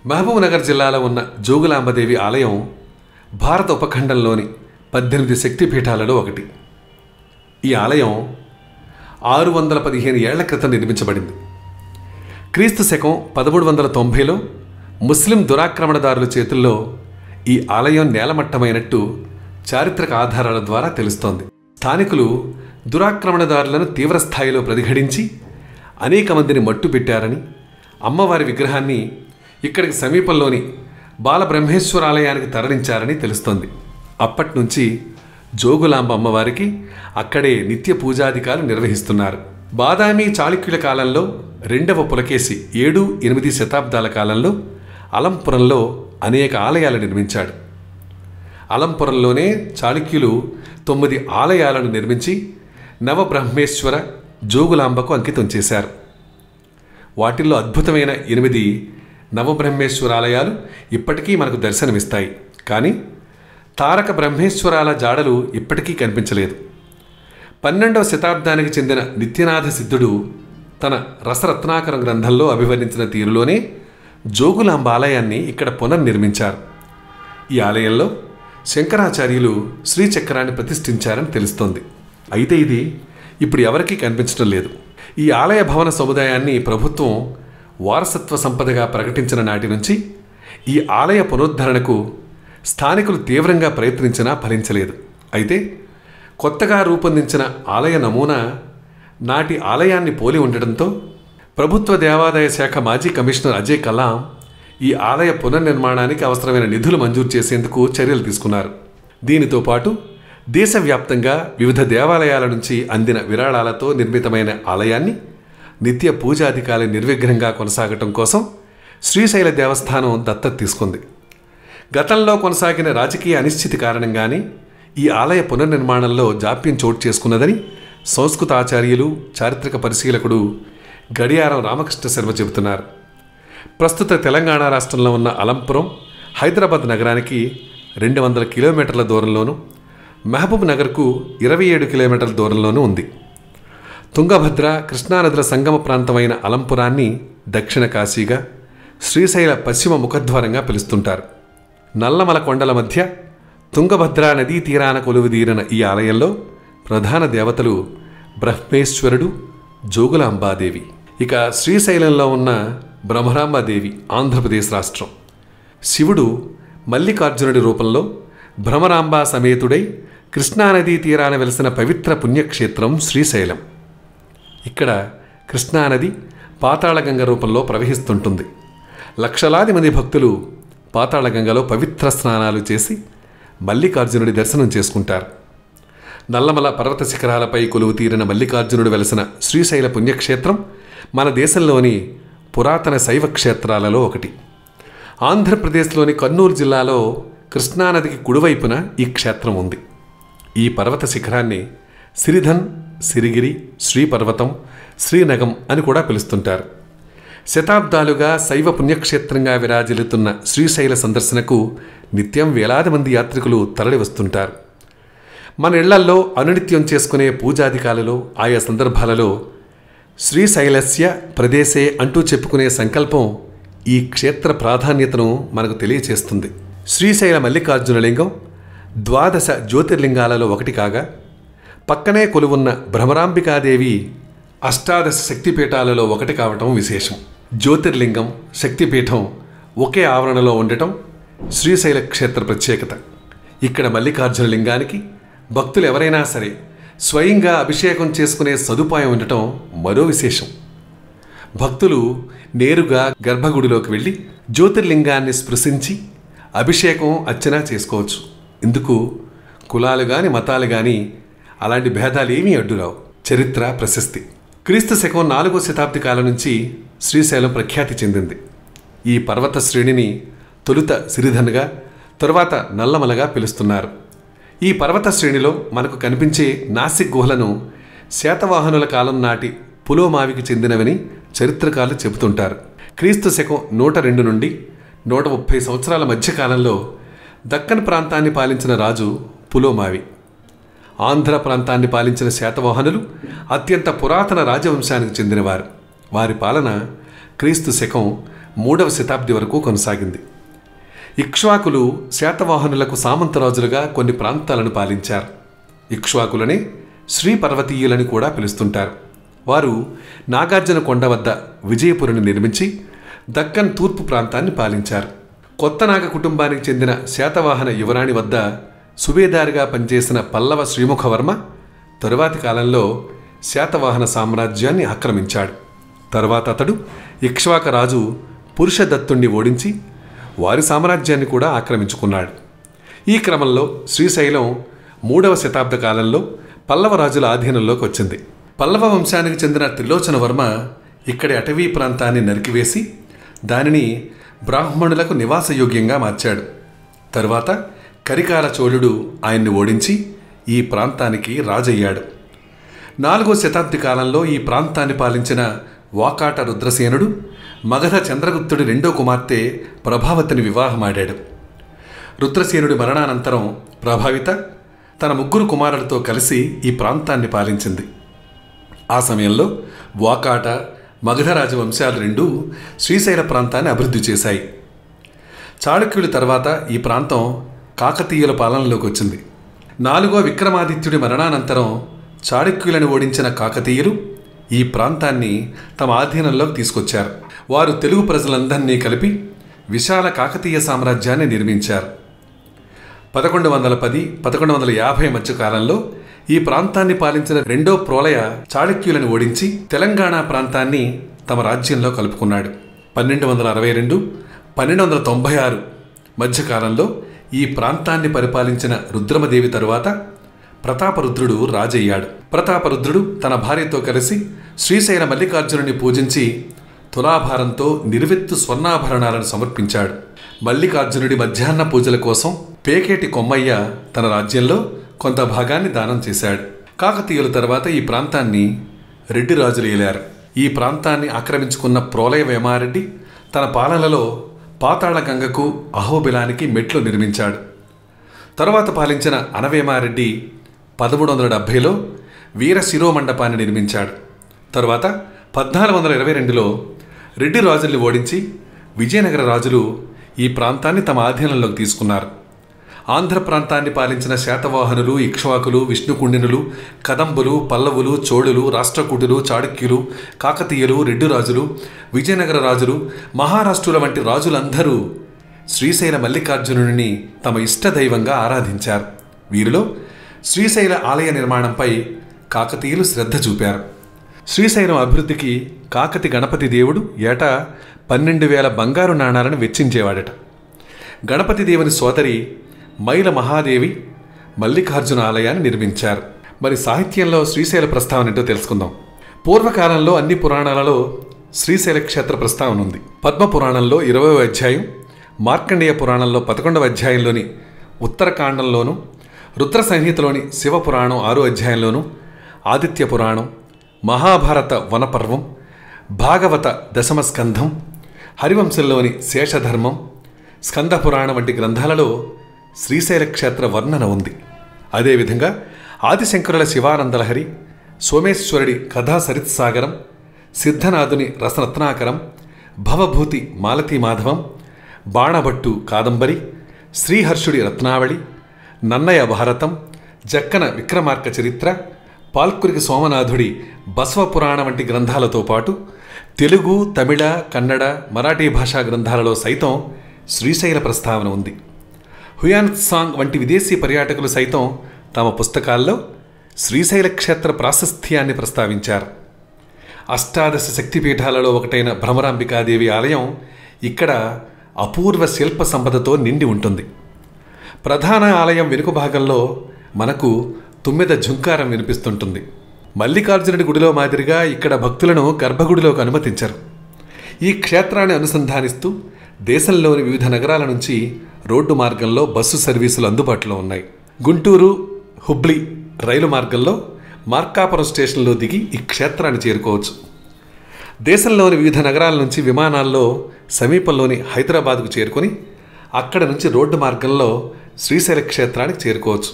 [SPEAKER 1] మహబూబ్ నగర్ జిల్లాలో ఉన్న జోగులాంబదేవి ఆలయం భారత ఉపఖండంలోని 18 శక్తిపీఠాలలో ఒకటి. ఈ ఆలయం 615 ఏళ్ల క్రితం నిర్మించబడింది. క్రీస్తు శకం 1390లో ముస్లిం దురాక్రమణదారుల చేతుల్లో ఈ ఆలయం నేలమట్టమైనట్టు చారిత్రక ఆధారాల ద్వారా తెలుస్తోంది. స్థానికులు దురాక్రమణదారులను తీవ్రస్థాయిలో ప్రతిఘటించి అనేక మందిని మట్టుపెట్టారని, అమ్మవారి విగ్రహాన్ని ఇక్కడికి సమీపంలోని బాలబ్రహ్మేశ్వర ఆలయానికి తరలించారని తెలుస్తోంది. అప్పట్నుంచి జోగులాంబ అమ్మవారికి అక్కడే నిత్య పూజాధికాలు నిర్వహిస్తున్నారు. బాదామి చాళుక్యుల కాలంలో 2వ పులకేశి 7-8 శతాబ్దాల కాలంలో అలంపురంలో అనేక ఆలయాలు నిర్మించాడు. అలంపురంలోనే చాళుక్యులు 9 ఆలయాలను నిర్మించి నవబ్రహ్మేశ్వర జోగులాంబకు అంకితం చేశారు. వాటిల్లో అద్భుతమైన 8 నవబ్రహ్మేశ్వర ఆలయాలు ఇప్పటికీ మనకు దర్శనమిస్తాయి. కానీ తారక బ్రహ్మేశ్వరాల జాడలు ఇప్పటికీ కనిపించలేదు. 12వ శతాబ్దానికి చెందిన నిత్యనాథ సిద్ధుడు తన రసరత్నాకర గ్రంథంలో అభివర్ణించిన తీరులోనే జోగులాంబ ఆలయాన్ని ఇక్కడ పునర్నిర్మించారు. ఈ ఆలయంలో శంకరాచార్యులు శ్రీచక్రాన్ని ప్రతిష్ఠించారని తెలుస్తోంది. అయితే ఇది ఇప్పుడు ఎవరికీ కనిపించడం లేదు. ఈ ఆలయ భవన సముదాయాన్ని ప్రభుత్వం వారసత్వ సంపదగా ప్రకటించిన నాటి నుంచి ఈ ఆలయ పునరుద్ధరణకు స్థానికులు తీవ్రంగా ప్రయత్నించినా ఫలించలేదు. అయితే కొత్తగా రూపొందించిన ఆలయ నమూనా నాటి ఆలయాన్ని పోలి ఉండటంతో ప్రభుత్వ దేవాదాయ శాఖ మాజీ కమిషనర్ అజయ్ కలాం ఈ ఆలయ పునర్నిర్మాణానికి అవసరమైన నిధులు మంజూరు చేసేందుకు చర్యలు తీసుకున్నారు. దీనితో పాటు దేశవ్యాప్తంగా వివిధ దేవాలయాల నుంచి అందిన విరాళాలతో నిర్మితమైన ఆలయాన్ని నిత్య పూజాధికారి నిర్విఘ్నంగా కొనసాగటం కోసం శ్రీశైల దేవస్థానం దత్తత తీసుకుంది. గతంలో కొనసాగిన రాజకీయ అనిశ్చితి కారణంగానే ఈ ఆలయ పునర్నిర్మాణంలో జాప్యం చోటు చేసుకున్నదని సంస్కృత ఆచార్యులు, చారిత్రక పరిశీలకుడు గడియారం రామకృష్ణ శర్మ చెబుతున్నారు. ప్రస్తుత తెలంగాణ రాష్ట్రంలో ఉన్న అలంపురం హైదరాబాద్ నగరానికి 200 కిలోమీటర్ల దూరంలోనూ, మహబూబ్ నగర్కు 27 కిలోమీటర్ల దూరంలోనూ ఉంది. తుంగభద్ర, కృష్ణానదుల సంగమ ప్రాంతమైన అలంపురాన్ని దక్షిణ కాశీగా, శ్రీశైల పశ్చిమ ముఖద్వారంగా పిలుస్తుంటారు. నల్లమల కొండల మధ్య తుంగభద్రా నదీ తీరాన కొలువుదీరిన ఈ ఆలయంలో ప్రధాన దేవతలు బ్రహ్మేశ్వరుడు, జోగులాంబాదేవి. ఇక శ్రీశైలంలో ఉన్న భ్రమరాంబాదేవి ఆంధ్రప్రదేశ్ రాష్ట్రం. శివుడు మల్లికార్జునుడి రూపంలో భ్రమరాంబా సమేతుడై కృష్ణానదీ తీరాన వెలిసిన పవిత్ర పుణ్యక్షేత్రం శ్రీశైలం. ఇక్కడ కృష్ణానది పాతాళగంగ రూపంలో ప్రవహిస్తుంటుంది. లక్షలాది మంది భక్తులు పాతాళగంగలో పవిత్ర స్నానాలు చేసి మల్లికార్జునుడి దర్శనం చేసుకుంటారు. నల్లమల పర్వత శిఖరాలపై కొలువు తీరిన మల్లికార్జునుడు వెలసిన శ్రీశైల పుణ్యక్షేత్రం మన దేశంలోని పురాతన శైవ క్షేత్రాలలో ఒకటి. ఆంధ్రప్రదేశ్లోని కర్నూలు జిల్లాలో కృష్ణానదికి కుడివైపున ఈ క్షేత్రం ఉంది. ఈ పర్వత శిఖరాన్ని సిరిధన్, సిరిగిరి, శ్రీపర్వతం, శ్రీనగం అని కూడా పిలుస్తుంటారు. శతాబ్దాలుగా శైవ పుణ్యక్షేత్రంగా విరాజిల్లుతున్న శ్రీశైల సందర్శనకు నిత్యం వేలాది మంది యాత్రికులు తరలి వస్తుంటారు. మన ఇళ్లల్లో అనునిత్యం చేసుకునే పూజాధికాలలో ఆయా సందర్భాలలో శ్రీశైలస్య ప్రదేశే అంటూ చెప్పుకునే సంకల్పం ఈ క్షేత్ర ప్రాధాన్యతను మనకు తెలియచేస్తుంది. శ్రీశైల మల్లికార్జునలింగం 12 జ్యోతిర్లింగాలలో ఒకటి కాగా, పక్కనే కొలువున్న భ్రమరాంబికాదేవి 18 శక్తిపీఠాలలో ఒకటి కావటం విశేషం. జ్యోతిర్లింగం, శక్తిపీఠం ఒకే ఆవరణలో ఉండటం శ్రీశైల క్షేత్ర ప్రత్యేకత. ఇక్కడ మల్లికార్జున లింగానికి భక్తులు ఎవరైనా సరే స్వయంగా అభిషేకం చేసుకునే సదుపాయం ఉండటం మరో విశేషం. భక్తులు నేరుగా గర్భగుడిలోకి వెళ్ళి జ్యోతిర్లింగాన్ని స్పృశించి అభిషేకం, అర్చన చేసుకోవచ్చు. ఇందుకు కులాలు గాని, మతాలు గాని అలాంటి భేదాలేమీ అడ్డురావు. చరిత్ర, ప్రశస్తి. క్రీస్తు శకం 4వ శతాబ్ది కాలం నుంచి శ్రీశైలం ప్రఖ్యాతి చెందింది. ఈ పర్వత శ్రేణిని తొలుత సిరిధన్గా, తరువాత నల్లమలగా పిలుస్తున్నారు. ఈ పర్వత శ్రేణిలో మనకు కనిపించే నాసిక్ గుహలను శాతవాహనుల కాలం నాటి పులోమావికి చెందినవని చరిత్రకారులు చెబుతుంటారు. క్రీస్తు శకం 102 నుండి 130 సంవత్సరాల మధ్యకాలంలో దక్కన్ ప్రాంతాన్ని పాలించిన రాజు పులోమావి. ఆంధ్ర ప్రాంతాన్ని పాలించిన శాతవాహనులు అత్యంత పురాతన రాజవంశానికి చెందినవారు. వారి పాలన క్రీస్తు శకం 3వ శతాబ్ది వరకు కొనసాగింది. ఇక్ష్వాకులు శాతవాహనులకు సామంతరాజులుగా కొన్ని ప్రాంతాలను పాలించారు. ఇక్ష్వాకులనే శ్రీపర్వతీయులని కూడా పిలుస్తుంటారు. వారు నాగార్జున కొండ వద్ద విజయపురిని నిర్మించి దక్కన్ తూర్పు ప్రాంతాన్ని పాలించారు. కొత్త నాగ కుటుంబానికి చెందిన శాతవాహన యువరాణి వద్ద సుబేదారిగా పనిచేసిన పల్లవ శ్రీముఖవర్మ తరువాతి కాలంలో శాతవాహన సామ్రాజ్యాన్ని ఆక్రమించాడు. తర్వాత అతడు ఇక్ష్వాక రాజు పురుషదత్తుణ్ణి ఓడించి వారి సామ్రాజ్యాన్ని కూడా ఆక్రమించుకున్నాడు. ఈ క్రమంలో శ్రీశైలం 3వ శతాబ్ద కాలంలో పల్లవ రాజుల ఆధీనంలోకి వచ్చింది. పల్లవ వంశానికి చెందిన త్రిలోచన వర్మ ఇక్కడి అటవీ ప్రాంతాన్ని నరికివేసి దానిని బ్రాహ్మణులకు నివాసయోగ్యంగా మార్చాడు. తరువాత కరికాల చోళుడు ఆయన్ని ఓడించి ఈ ప్రాంతానికి రాజయ్యాడు. 4వ శతాబ్ది కాలంలో ఈ ప్రాంతాన్ని పాలించిన వాకాట రుద్రసేనుడు మగధ చంద్రగుప్తుడి 2వ కుమార్తె ప్రభావతిని వివాహమాడాడు. రుద్రసేనుడి మరణానంతరం ప్రభావిత తన 3 కుమారులతో కలిసి ఈ ప్రాంతాన్ని పాలించింది. ఆ సమయంలో వాకాట, మగధ రాజవంశాలు రెండూ శ్రీశైల ప్రాంతాన్ని అభివృద్ధి చేశాయి. చాళుక్యుల తర్వాత ఈ ప్రాంతం కాకతీయుల పాలనలోకి వచ్చింది. 4వ విక్రమాదిత్యుడి మరణానంతరం చాళుక్యులను ఓడించిన కాకతీయులు ఈ ప్రాంతాన్ని తమ ఆధీనంలోకి తీసుకొచ్చారు. వారు తెలుగు ప్రజలందరినీ కలిపి విశాల కాకతీయ సామ్రాజ్యాన్ని నిర్మించారు. 1110-1150 మధ్య కాలంలో ఈ ప్రాంతాన్ని పాలించిన రెండో ప్రోలయ చాళుక్యులను ఓడించి తెలంగాణ ప్రాంతాన్ని తమ రాజ్యంలో కలుపుకున్నాడు. 1262-1296 మధ్యకాలంలో ఈ ప్రాంతాన్ని పరిపాలించిన రుద్రమదేవి తరువాత ప్రతాపరుద్రుడు రాజయ్యాడు. ప్రతాపరుద్రుడు తన భార్యతో కలిసి శ్రీశైల మల్లికార్జునుని పూజించి తులాభారంతో నిర్వెత్తు స్వర్ణాభరణాలను సమర్పించాడు. మల్లికార్జునుడి మధ్యాహ్న పూజల కోసం పేకేటి కొమ్మయ్య తన రాజ్యంలో కొంత భాగాన్ని దానం చేశాడు. కాకతీయుల తర్వాత ఈ ప్రాంతాన్ని రెడ్డి రాజులు ఏలారు. ఈ ప్రాంతాన్ని ఆక్రమించుకున్న ప్రోలయ వేమారెడ్డి తన పాలనలో పాతాళ గంగకు అహోబిలానికి మెట్లు నిర్మించాడు. తరువాత పాలించిన అనవేమారెడ్డి 1370లో వీర శిరోమండపాన్ని నిర్మించాడు. తరువాత 1422లో రెడ్డి రాజుల్ని ఓడించి విజయనగర రాజులు ఈ ప్రాంతాన్ని తమ ఆధీనంలోకి తీసుకున్నారు. ఆంధ్ర ప్రాంతాన్ని పాలించిన శాతవాహనులు, ఇక్ష్వాకులు, విష్ణుకుండినులు, కదంబులు, పల్లవులు, చోళులు, రాష్ట్రకూటులు, చాళుక్యులు, కాకతీయులు, రెడ్డి రాజులు, విజయనగర రాజులు, మహారాష్ట్రుల వంటి రాజులందరూ శ్రీశైల మల్లికార్జునుడిని తమ ఇష్టదైవంగా ఆరాధించారు. వీరిలో శ్రీశైల ఆలయ నిర్మాణంపై కాకతీయులు శ్రద్ధ చూపారు. శ్రీశైలం అభివృద్ధికి కాకతి గణపతి దేవుడు ఏటా 12,000 బంగారు నాణాలను వెచ్చించేవాడట. గణపతి దేవుని సోదరి మైల మహాదేవి మల్లికార్జున ఆలయాన్ని నిర్మించారు. మరి సాహిత్యంలో శ్రీశైల ప్రస్తావన ఏంటో తెలుసుకుందాం. పూర్వకాలంలో అన్ని పురాణాలలో శ్రీశైల క్షేత్ర ప్రస్తావన ఉంది. పద్మ పురాణంలో 20వ అధ్యాయం, మార్కండేయ పురాణంలో 11వ అధ్యాయంలోని ఉత్తరకాండంలోను, రుద్ర సంహితలోని శివపురాణం 6వ అధ్యాయంలోను, ఆదిత్య పురాణం, మహాభారత వనపర్వం, భాగవత దశమ స్కంధం, హరివంశంలోని శేషధర్మం, స్కంద పురాణం వంటి గ్రంథాలలో శ్రీశైల క్షేత్ర వర్ణన ఉంది. అదేవిధంగా ఆదిశంకరుల శివానందలహరి, సోమేశ్వరుడి కథా సరిత్సాగరం, సిద్ధనాథుని రసరత్నాకరం, భవభూతి మాలతీ మాధవం, బాణభట్టు కాదంబరి, శ్రీహర్షుడి రత్నావళి, నన్నయ భారతం, జక్కన విక్రమార్క చరిత్ర, పాల్కురికి సోమనాథుడి బసవపురాణ వంటి గ్రంథాలతో పాటు తెలుగు, తమిళ, కన్నడ, మరాఠీ భాషా గ్రంథాలలో సైతం శ్రీశైల ప్రస్తావన ఉంది. హుయాన్సాంగ్ వంటి విదేశీ పర్యాటకులు సైతం తమ పుస్తకాల్లో శ్రీశైల క్షేత్ర ప్రాశస్త్యాన్ని ప్రస్తావించారు. అష్టాదశ శక్తిపీఠాలలో ఒకటైన భ్రమరాంబికాదేవి ఆలయం ఇక్కడ అపూర్వ శిల్ప సంపదతో నిండి ఉంటుంది. ప్రధాన ఆలయం వెనుక భాగంలో మనకు తుమ్మెద ఝుంకారం వినిపిస్తుంటుంది. మల్లికార్జునుడి గుడిలో మాదిరిగా ఇక్కడ భక్తులను గర్భగుడిలోకి అనుమతించరు. ఈ క్షేత్రాన్ని అనుసంధానిస్తూ దేశంలోని వివిధ నగరాల నుంచి రోడ్డు మార్గంలో బస్సు సర్వీసులు అందుబాటులో ఉన్నాయి. గుంటూరు, హుబ్లీ రైలు మార్గంలో మార్కాపురం స్టేషన్లో దిగి ఈ క్షేత్రాన్ని చేరుకోవచ్చు. దేశంలోని వివిధ నగరాల నుంచి విమానాల్లో సమీపంలోని హైదరాబాద్కు చేరుకొని అక్కడ నుంచి రోడ్డు మార్గంలో శ్రీశైల క్షేత్రానికి చేరుకోవచ్చు.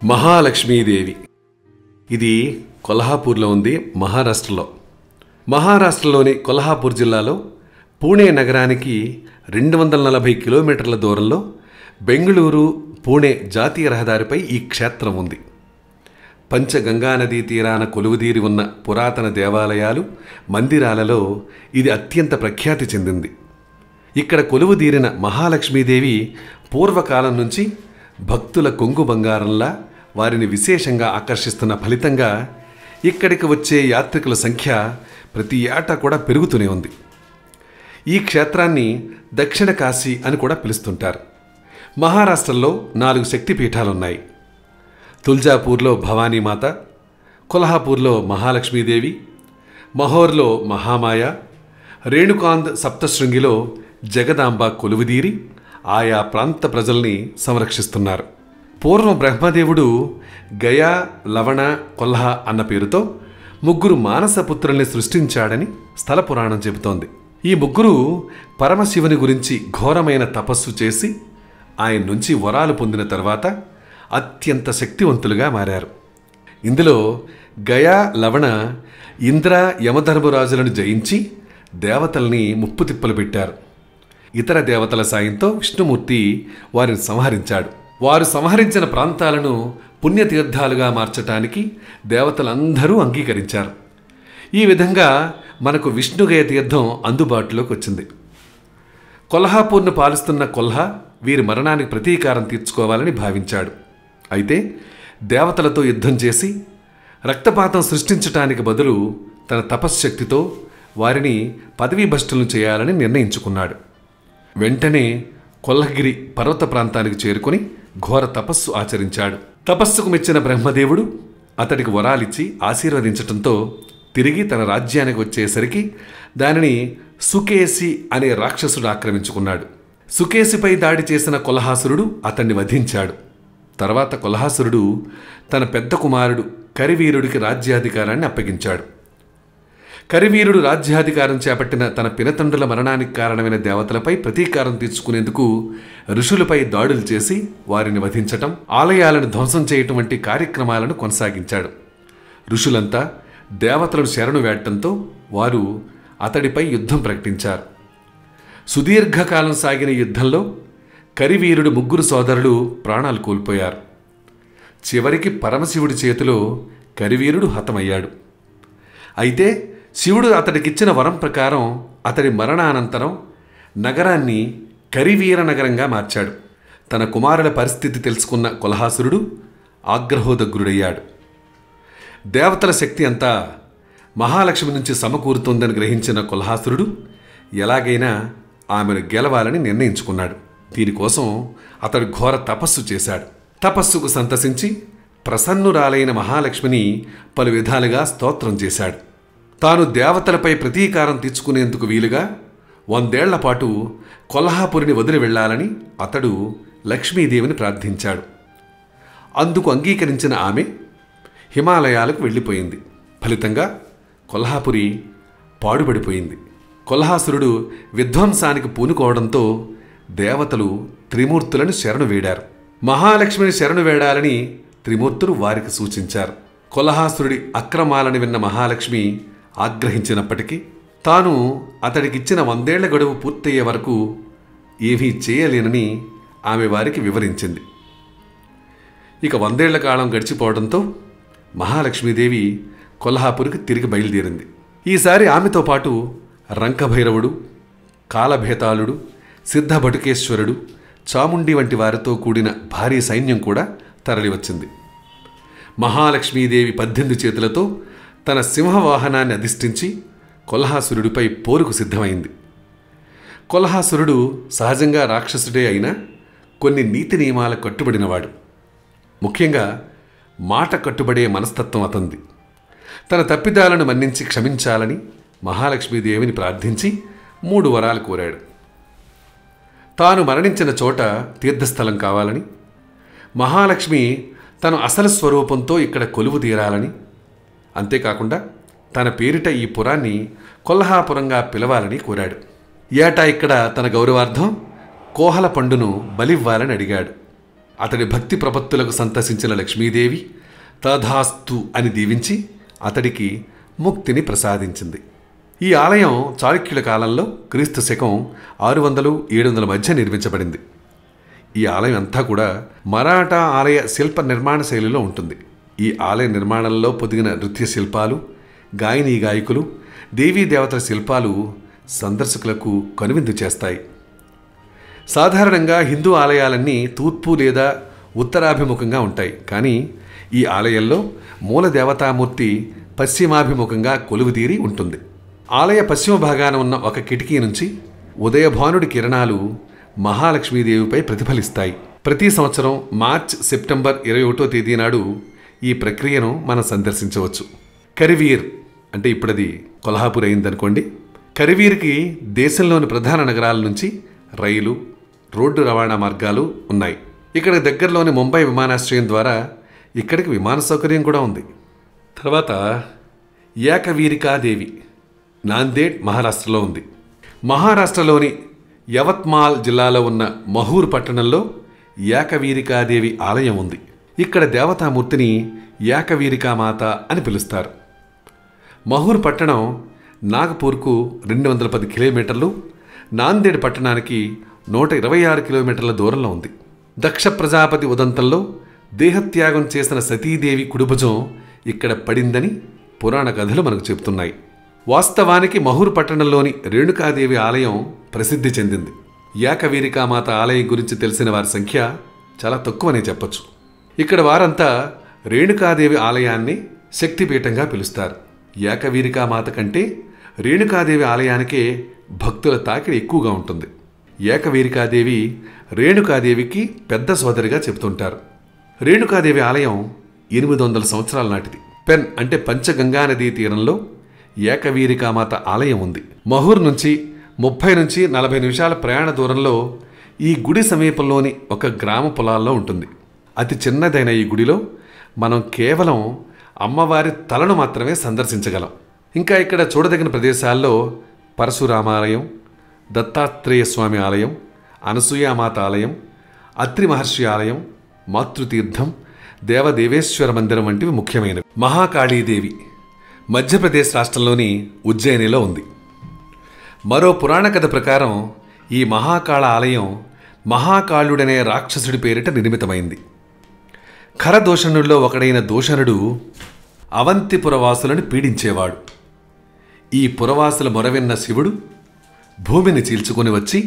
[SPEAKER 1] మహాలక్ష్మీదేవి ఇది కొల్హాపూర్లో ఉంది, మహారాష్ట్రలో. మహారాష్ట్రలోని కొల్హాపూర్ జిల్లాలో పూణే నగరానికి 240 కిలోమీటర్ల దూరంలో బెంగళూరు పూణే జాతీయ రహదారిపై ఈ క్షేత్రం ఉంది. పంచగంగా నదీ తీరాన కొలువుదీరి ఉన్న పురాతన దేవాలయాలు, మందిరాలలో ఇది అత్యంత ప్రఖ్యాతి చెందింది. ఇక్కడ కొలువుదీరిన మహాలక్ష్మీదేవి పూర్వకాలం నుంచి భక్తుల కొంగు బంగారంలా వారిని విశేషంగా ఆకర్షిస్తున్న ఫలితంగా ఇక్కడికి వచ్చే యాత్రికుల సంఖ్య ప్రతి ఏటా కూడా పెరుగుతూనే ఉంది. ఈ క్షేత్రాన్ని దక్షిణ కాశీ అని కూడా పిలుస్తుంటారు. మహారాష్ట్రలో 4 శక్తిపీఠాలున్నాయి. తుల్జాపూర్లో భవానీమాత, కొల్హాపూర్లో మహాలక్ష్మీదేవి, మహోర్లో మహామాయ, రేణుకాంద్ సప్తశృంగిలో జగదాంబ కొలువుదీరి ఆయా ప్రాంత ప్రజల్ని సంరక్షిస్తున్నారు. పూర్వం బ్రహ్మదేవుడు గయా, లవణ, కొల్హ అన్న పేరుతో 3 మానసపుత్రుల్ని సృష్టించాడని స్థల పురాణం చెబుతోంది. ఈ 3 పరమశివుని గురించి ఘోరమైన తపస్సు చేసి ఆయన నుంచి వరాలు పొందిన తర్వాత అత్యంత శక్తివంతులుగా మారారు. ఇందులో గయా, లవణ ఇంద్ర, యమధర్మరాజులను జయించి దేవతల్ని ముప్పు తిప్పలు పెట్టారు. ఇతర దేవతల సాయంతో విష్ణుమూర్తి వారిని సంహరించాడు. వారు సంహరించిన ప్రాంతాలను పుణ్యతీర్థాలుగా మార్చటానికి దేవతలందరూ అంగీకరించారు. ఈ విధంగా మనకు విష్ణుగయ తీర్థం అందుబాటులోకి వచ్చింది. కొల్హాపూర్ను పాలిస్తున్న కొల్హ వీరి మరణానికి ప్రతీకారం తీర్చుకోవాలని భావించాడు. అయితే దేవతలతో యుద్ధం చేసి రక్తపాతం సృష్టించటానికి బదులు తన తపశ్శక్తితో వారిని పదవీభ్రష్టులను చేయాలని నిర్ణయించుకున్నాడు. వెంటనే కొల్లగిరి పర్వత ప్రాంతానికి చేరుకుని ఘోర తపస్సు ఆచరించాడు. తపస్సుకు మెచ్చిన బ్రహ్మదేవుడు అతడికి వరాలిచ్చి ఆశీర్వదించటంతో తిరిగి తన రాజ్యానికి వచ్చేసరికి దానిని సుకేసి అనే రాక్షసుడు ఆక్రమించుకున్నాడు. సుకేసిపై దాడి చేసిన కొల్హాసురుడు అతన్ని వధించాడు. తర్వాత కొల్హాసురుడు తన పెద్ద కుమారుడు కరివీరుడికి రాజ్యాధికారాన్ని అప్పగించాడు. కరివీరుడు రాజ్యాధికారం చేపట్టిన తన పినతండ్రుల మరణానికి కారణమైన దేవతలపై ప్రతీకారం తీర్చుకునేందుకు ఋషులపై దాడులు చేసి వారిని వధించటం, ఆలయాలను ధ్వంసం చేయటం వంటి కార్యక్రమాలను కొనసాగించాడు. ఋషులంతా దేవతలను శరణు వేడటంతో వారు అతడిపై యుద్ధం ప్రకటించారు. సుదీర్ఘకాలం సాగిన యుద్ధంలో కరివీరుడు ముగ్గురు సోదరులు ప్రాణాలు కోల్పోయారు. చివరికి పరమశివుడి చేతిలో కరివీరుడు హతమయ్యాడు. అయితే శివుడు అతడికిచ్చిన వరం ప్రకారం అతడి మరణానంతరం నగరాన్ని కరివీర నగరంగా మార్చాడు. తన కుమారుల పరిస్థితి తెలుసుకున్న కొల్హాసురుడు ఆగ్రహోదగ్రుడయ్యాడు. దేవతల శక్తి అంతా మహాలక్ష్మి నుంచి సమకూరుతోందని గ్రహించిన కొల్హాసురుడు ఎలాగైనా ఆమెను గెలవాలని నిర్ణయించుకున్నాడు. దీనికోసం అతడు ఘోర తపస్సు చేశాడు. తపస్సుకు సంతసించి ప్రసన్నురాలైన మహాలక్ష్మిని పలు విధాలుగా స్తోత్రం చేశాడు. తాను దేవతలపై ప్రతీకారం తీర్చుకునేందుకు వీలుగా 100 ఏళ్ల పాటు కొల్హాపురిని వదిలి వెళ్లాలని అతడు లక్ష్మీదేవిని ప్రార్థించాడు. అందుకు అంగీకరించిన ఆమె హిమాలయాలకు వెళ్ళిపోయింది. ఫలితంగా కొల్హాపురి పాడుపడిపోయింది. కొల్హాసురుడు విధ్వంసానికి పూనుకోవడంతో దేవతలు త్రిమూర్తులను శరణు వేడారు. మహాలక్ష్మిని శరణు వేడాలని త్రిమూర్తులు వారికి సూచించారు. కొల్హాసురుడి అక్రమాలను విన్న మహాలక్ష్మి ఆగ్రహించినప్పటికీ తాను అతడికిచ్చిన 100 ఏళ్ల గడువు పూర్తయ్యే వరకు ఏమీ చేయలేనని ఆమె వారికి వివరించింది. ఇక 100 ఏళ్ల కాలం గడిచిపోవడంతో మహాలక్ష్మీదేవి కొల్హాపురికి తిరిగి బయలుదేరింది. ఈసారి ఆమెతో పాటు రంకభైరవుడు, కాలభేతాళుడు, సిద్ధభటుకేశ్వరుడు, చాముండి వంటి వారితో కూడిన భారీ సైన్యం కూడా తరలివచ్చింది. మహాలక్ష్మీదేవి 18 చేతులతో తన సింహవాహనాన్ని అధిష్ఠించి కొల్హాసురుడిపై పోరుకు సిద్ధమైంది. కొల్హాసురుడు సహజంగా రాక్షసుడే అయినా కొన్ని నీతి నియమాలకు కట్టుబడినవాడు. ముఖ్యంగా మాట కట్టుబడే మనస్తత్వం అతంది. తన తప్పిదాలను మన్నించి క్షమించాలని మహాలక్ష్మీదేవిని ప్రార్థించి 3 వరాలు కోరాడు. తాను మరణించిన చోట తీర్థస్థలం కావాలని, మహాలక్ష్మి తన అసలు స్వరూపంతో ఇక్కడ కొలువు తీరాలని, అంతేకాకుండా తన పేరిట ఈ పురాన్ని కొల్హాపురంగా పిలవాలని కోరాడు. ఏటా ఇక్కడ తన గౌరవార్థం కోహల పండును బలివ్వాలని అడిగాడు. అతడి భక్తి ప్రపత్తులకు సంతసించిన లక్ష్మీదేవి తథాస్తు అని దీవించి అతడికి ముక్తిని ప్రసాదించింది. ఈ ఆలయం చాళుక్యుల కాలంలో క్రీస్తు శకం 600-700 మధ్య నిర్మించబడింది. ఈ ఆలయం అంతా కూడా మరాఠా ఆలయ శిల్ప నిర్మాణ శైలిలో ఉంటుంది. ఈ ఆలయ నిర్మాణంలో పొదిగిన నృత్య శిల్పాలు, గాయనీ గాయకులు, దేవీ దేవతల శిల్పాలు సందర్శకులకు కనువిందు చేస్తాయి. సాధారణంగా హిందూ ఆలయాలన్నీ తూర్పు లేదా ఉత్తరాభిముఖంగా ఉంటాయి. కానీ ఈ ఆలయంలో మూల దేవతామూర్తి పశ్చిమాభిముఖంగా కొలువుదీరి ఉంటుంది. ఆలయ పశ్చిమ భాగాన ఉన్న ఒక కిటికీ నుంచి ఉదయభానుడి కిరణాలు మహాలక్ష్మీదేవిపై ప్రతిఫలిస్తాయి. ప్రతి సంవత్సరం మార్చ్, సెప్టెంబర్ 21వ తేదీ నాడు ఈ ప్రక్రియను మనం సందర్శించవచ్చు. కరివీర్ అంటే ఇప్పుడది కొల్హాపూర్ అయిందనుకోండి. కరివీర్కి దేశంలోని ప్రధాన నగరాల నుంచి రైలు, రోడ్డు రవాణా మార్గాలు ఉన్నాయి. ఇక్కడ దగ్గరలోని ముంబై విమానాశ్రయం ద్వారా ఇక్కడికి విమాన సౌకర్యం కూడా ఉంది. తర్వాత ఏకవీరికాదేవి నాందేడ్, మహారాష్ట్రలో ఉంది. మహారాష్ట్రలోని యవత్మాల్ జిల్లాలో ఉన్న మహూర్ పట్టణంలో ఏకవీరికాదేవి ఆలయం ఉంది. ఇక్కడ దేవతామూర్తిని ఏకవీరికామాత అని పిలుస్తారు. మహూర్ పట్టణం నాగపూర్కు 210 కిలోమీటర్లు, నాందేడ్ పట్టణానికి 126 కిలోమీటర్ల దూరంలో ఉంది. దక్ష ప్రజాపతి ఉదంతంలో దేహత్యాగం చేసిన సతీదేవి కుడిభుజం ఇక్కడ పడిందని పురాణ కథలు మనకు చెబుతున్నాయి. వాస్తవానికి మహూర్ పట్టణంలోని రేణుకాదేవి ఆలయం ప్రసిద్ధి చెందింది. ఏకవీరికామాత ఆలయం గురించి తెలిసిన వారి సంఖ్య చాలా తక్కువనే చెప్పచ్చు. ఇక్కడ వారంతా రేణుకాదేవి ఆలయాన్ని శక్తిపీఠంగా పిలుస్తారు. ఏకవీరికామాత కంటే రేణుకాదేవి ఆలయానికే భక్తుల తాకిడి ఎక్కువగా ఉంటుంది. ఏకవీరికాదేవి రేణుకాదేవికి పెద్ద సోదరిగా చెబుతుంటారు. రేణుకాదేవి ఆలయం 800 సంవత్సరాల నాటిది. పెన్ అంటే పంచగంగా నదీ తీరంలో ఏకవీరికామాత ఆలయం ఉంది. మహూర్ నుంచి 30 నుంచి 40 నిమిషాల ప్రయాణ దూరంలో ఈ గుడి సమీపంలోని ఒక గ్రామ పొలాల్లో ఉంటుంది. అతి చిన్నదైన ఈ గుడిలో మనం కేవలం అమ్మవారి తలను మాత్రమే సందర్శించగలం. ఇంకా ఇక్కడ చూడదగిన ప్రదేశాల్లో పరశురామాలయం, దత్తాత్రేయ స్వామి ఆలయం, అనసూయామాత ఆలయం, అత్రి మహర్షి ఆలయం, మాతృతీర్థం, దేవదేవేశ్వర మందిరం వంటివి ముఖ్యమైనవి. మహాకాళీదేవి మధ్యప్రదేశ్ రాష్ట్రంలోని ఉజ్జయినిలో ఉంది. మరో పురాణ కథ ప్రకారం ఈ మహాకాళ ఆలయం మహాకాళుడనే రాక్షసుడి పేరిట నిర్మితమైంది. ఖరదోషణుల్లో ఒకడైన దోషణుడు అవంతిపురవాసులను పీడించేవాడు. ఈ పురవాసుల మొరవిన్న శివుడు భూమిని చీల్చుకొని వచ్చి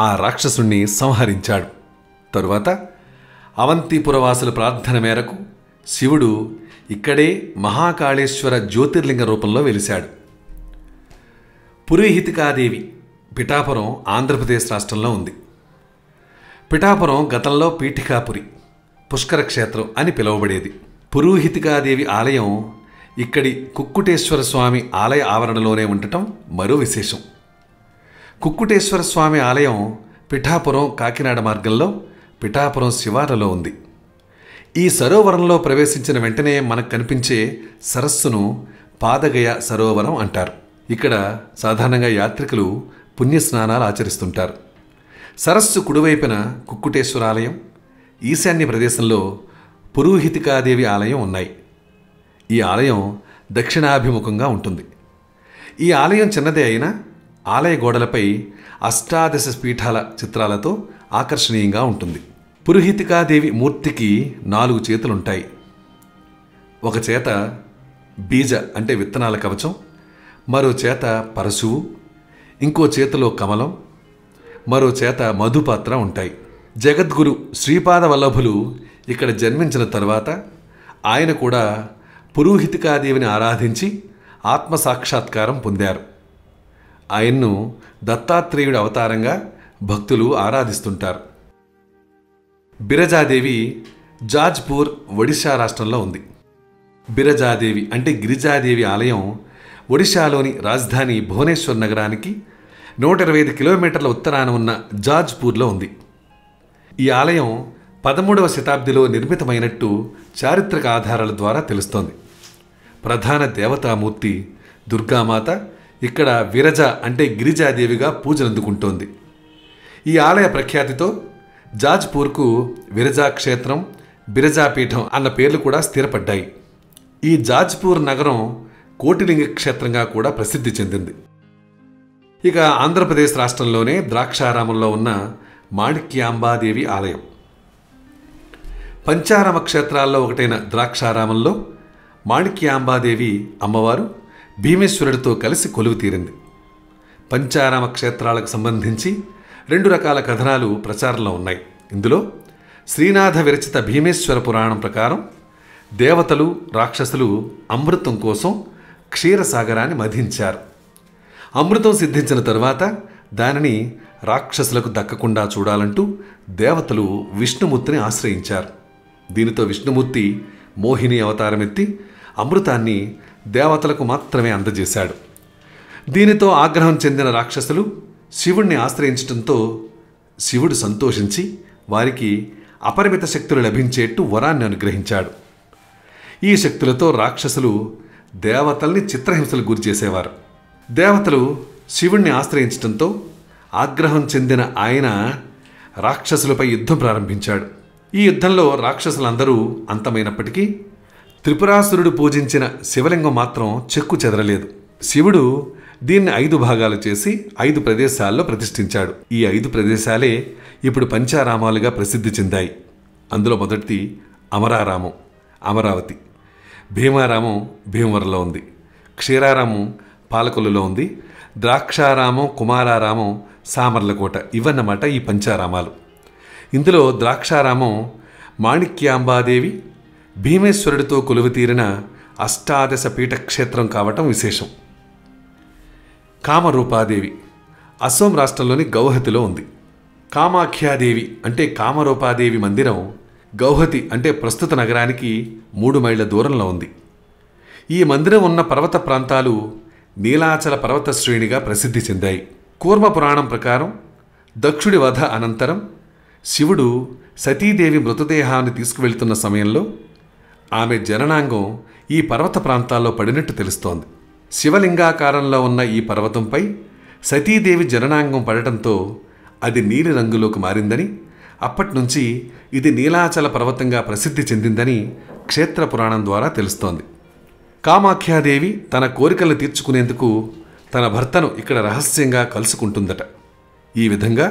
[SPEAKER 1] ఆ రాక్షసుణ్ణి సంహరించాడు. తరువాత అవంతిపురవాసుల ప్రార్థన మేరకు శివుడు ఇక్కడే మహాకాళేశ్వర జ్యోతిర్లింగ రూపంలో వెలిశాడు. పురోహితికాదేవి పిఠాపురం ఆంధ్రప్రదేశ్ రాష్ట్రంలో ఉంది. పిఠాపురం గతంలో పీఠికాపురి, పుష్కర క్షేత్రం అని పిలువబడేది. పురోహితికాదేవి ఆలయం ఇక్కడి కుక్కుటేశ్వర స్వామి ఆలయ ఆవరణలోనే ఉండటం మరో విశేషం. కుక్కుటేశ్వర స్వామి ఆలయం పిఠాపురం కాకినాడ మార్గంలో పిఠాపురం శివారులో ఉంది. ఈ సరోవరంలో ప్రవేశించిన వెంటనే మనకు కనిపించే సరస్సును పాదగయ సరోవరం అంటారు. ఇక్కడ సాధారణంగా యాత్రికులు పుణ్యస్నానాలు ఆచరిస్తుంటారు. సరస్సు కుడివైపున కుక్కుటేశ్వర ఆలయం, ఈశాన్య ప్రదేశంలో పురోహితికాదేవి ఆలయం ఉన్నాయి. ఈ ఆలయం దక్షిణాభిముఖంగా ఉంటుంది. ఈ ఆలయం చిన్నదే అయినా ఆలయ గోడలపై అష్టాదశ పీఠాల చిత్రాలతో ఆకర్షణీయంగా ఉంటుంది. పురోహితికాదేవి మూర్తికి 4 చేతులుంటాయి. ఒక చేత బీజ అంటే విత్తనాల కవచం, మరో చేత పరశువు, ఇంకో చేతిలో కమలం, మరో చేత మధుపాత్ర ఉంటాయి. జగద్గురు శ్రీపాద వల్లభులు ఇక్కడ జన్మించిన తర్వాత ఆయన కూడా పురోహితికాదేవిని ఆరాధించి ఆత్మసాక్షాత్కారం పొందారు. ఆయన్ను దత్తాత్రేయుడి అవతారంగా భక్తులు ఆరాధిస్తుంటారు. బిరజాదేవి జాజ్పూర్ ఒడిశా రాష్ట్రంలో ఉంది. బిరజాదేవి అంటే గిరిజాదేవి ఆలయం ఒడిశాలోని రాజధాని భువనేశ్వర్ నగరానికి 125 కిలోమీటర్ల ఉత్తరాన ఉన్న జాజ్పూర్లో ఉంది. ఈ ఆలయం 13వ శతాబ్దిలో నిర్మితమైనట్టు చారిత్రక ఆధారాల ద్వారా తెలుస్తోంది. ప్రధాన దేవతామూర్తి దుర్గామాత ఇక్కడ విరజ అంటే గిరిజాదేవిగా పూజలందుకుంటోంది. ఈ ఆలయ ప్రఖ్యాతితో జాజ్పూర్కు విరజా క్షేత్రం, బిరజాపీఠం అన్న పేర్లు కూడా స్థిరపడ్డాయి. ఈ జాజ్పూర్ నగరం కోటిలింగ క్షేత్రంగా కూడా ప్రసిద్ధి చెందింది. ఇక ఆంధ్రప్రదేశ్ రాష్ట్రంలోనే ద్రాక్షారామంలో ఉన్న మాణిక్యాంబాదేవి ఆలయం. పంచారామ క్షేత్రాల్లో ఒకటైన ద్రాక్షారామంలో మాణిక్యాంబాదేవి అమ్మవారు భీమేశ్వరుడితో కలిసి కొలువు తీరింది. పంచారామ క్షేత్రాలకు సంబంధించి 2 రకాల కథనాలు ప్రచారంలో ఉన్నాయి. ఇందులో శ్రీనాథ విరచిత భీమేశ్వర పురాణం ప్రకారం దేవతలు, రాక్షసులు అమృతం కోసం క్షీరసాగరాన్ని మధించారు. అమృతం సిద్ధించిన తరువాత దానిని రాక్షసులకు దక్కకుండా చూడాలంటూ దేవతలు విష్ణుమూర్తిని ఆశ్రయించారు. దీనితో విష్ణుమూర్తి మోహిని అవతారమెత్తి అమృతాన్ని దేవతలకు మాత్రమే అందజేశాడు. దీనితో ఆగ్రహం చెందిన రాక్షసులు శివుణ్ణి ఆశ్రయించడంతో శివుడు సంతోషించి వారికి అపరిమిత శక్తులు లభించేట్టు వరాన్ని అనుగ్రహించాడు. ఈ శక్తులతో రాక్షసులు దేవతల్ని చిత్రహింసలు గురి చేసేవారు. దేవతలు శివుణ్ణి ఆశ్రయించడంతో ఆగ్రహం చెందిన ఆయన రాక్షసులపై యుద్ధం ప్రారంభించాడు. ఈ యుద్ధంలో రాక్షసులందరూ అంతమైనప్పటికీ త్రిపురాసురుడు పూజించిన శివలింగం మాత్రం చెక్కు చెదరలేదు. శివుడు దీన్ని 5 భాగాలు చేసి 5 ప్రదేశాల్లో ప్రతిష్ఠించాడు. ఈ 5 ప్రదేశాలే ఇప్పుడు పంచారామాలుగా ప్రసిద్ధి చెందాయి. అందులో మొదటిది అమరారామం, అమరావతి. భీమారామం భీమవరంలో ఉంది. క్షీరారామం పాలకొల్లులో ఉంది. ద్రాక్షారామం, కుమారారామం సామర్లకోట ఇవన్నమాట ఈ పంచారామాలు. ఇందులో ద్రాక్షారామం మాణిక్యాంబాదేవి భీమేశ్వరుడితో కొలువుతీరిన అష్టాదశ పీఠక్షేత్రం కావటం విశేషం. కామరూపాదేవి అస్సోం రాష్ట్రంలోని గౌహతిలో ఉంది. కామాఖ్యాదేవి అంటే కామరూపాదేవి మందిరం గౌహతి అంటే ప్రస్తుత నగరానికి 3 మైళ్ళ దూరంలో ఉంది. ఈ మందిరం ఉన్న పర్వత ప్రాంతాలు నీలాచల పర్వత శ్రేణిగా ప్రసిద్ధి చెందాయి. కూర్మ పురాణం ప్రకారం దక్షుడి వధ అనంతరం శివుడు సతీదేవి మృతదేహాన్ని తీసుకువెళ్తున్న సమయంలో ఆమె జననాంగం ఈ పర్వత ప్రాంతాల్లో పడినట్టు తెలుస్తోంది. శివలింగాకారంలో ఉన్న ఈ పర్వతంపై సతీదేవి జననాంగం పడటంతో అది నీలి రంగులోకి మారిందని, అప్పట్నుంచి ఇది నీలాచల పర్వతంగా ప్రసిద్ధి చెందిందని క్షేత్ర పురాణం ద్వారా తెలుస్తోంది. కామాఖ్యాదేవి తన కోరికలను తీర్చుకునేందుకు తన భర్తను ఇక్కడ రహస్యంగా కలుసుకుంటుందట. ఈ విధంగా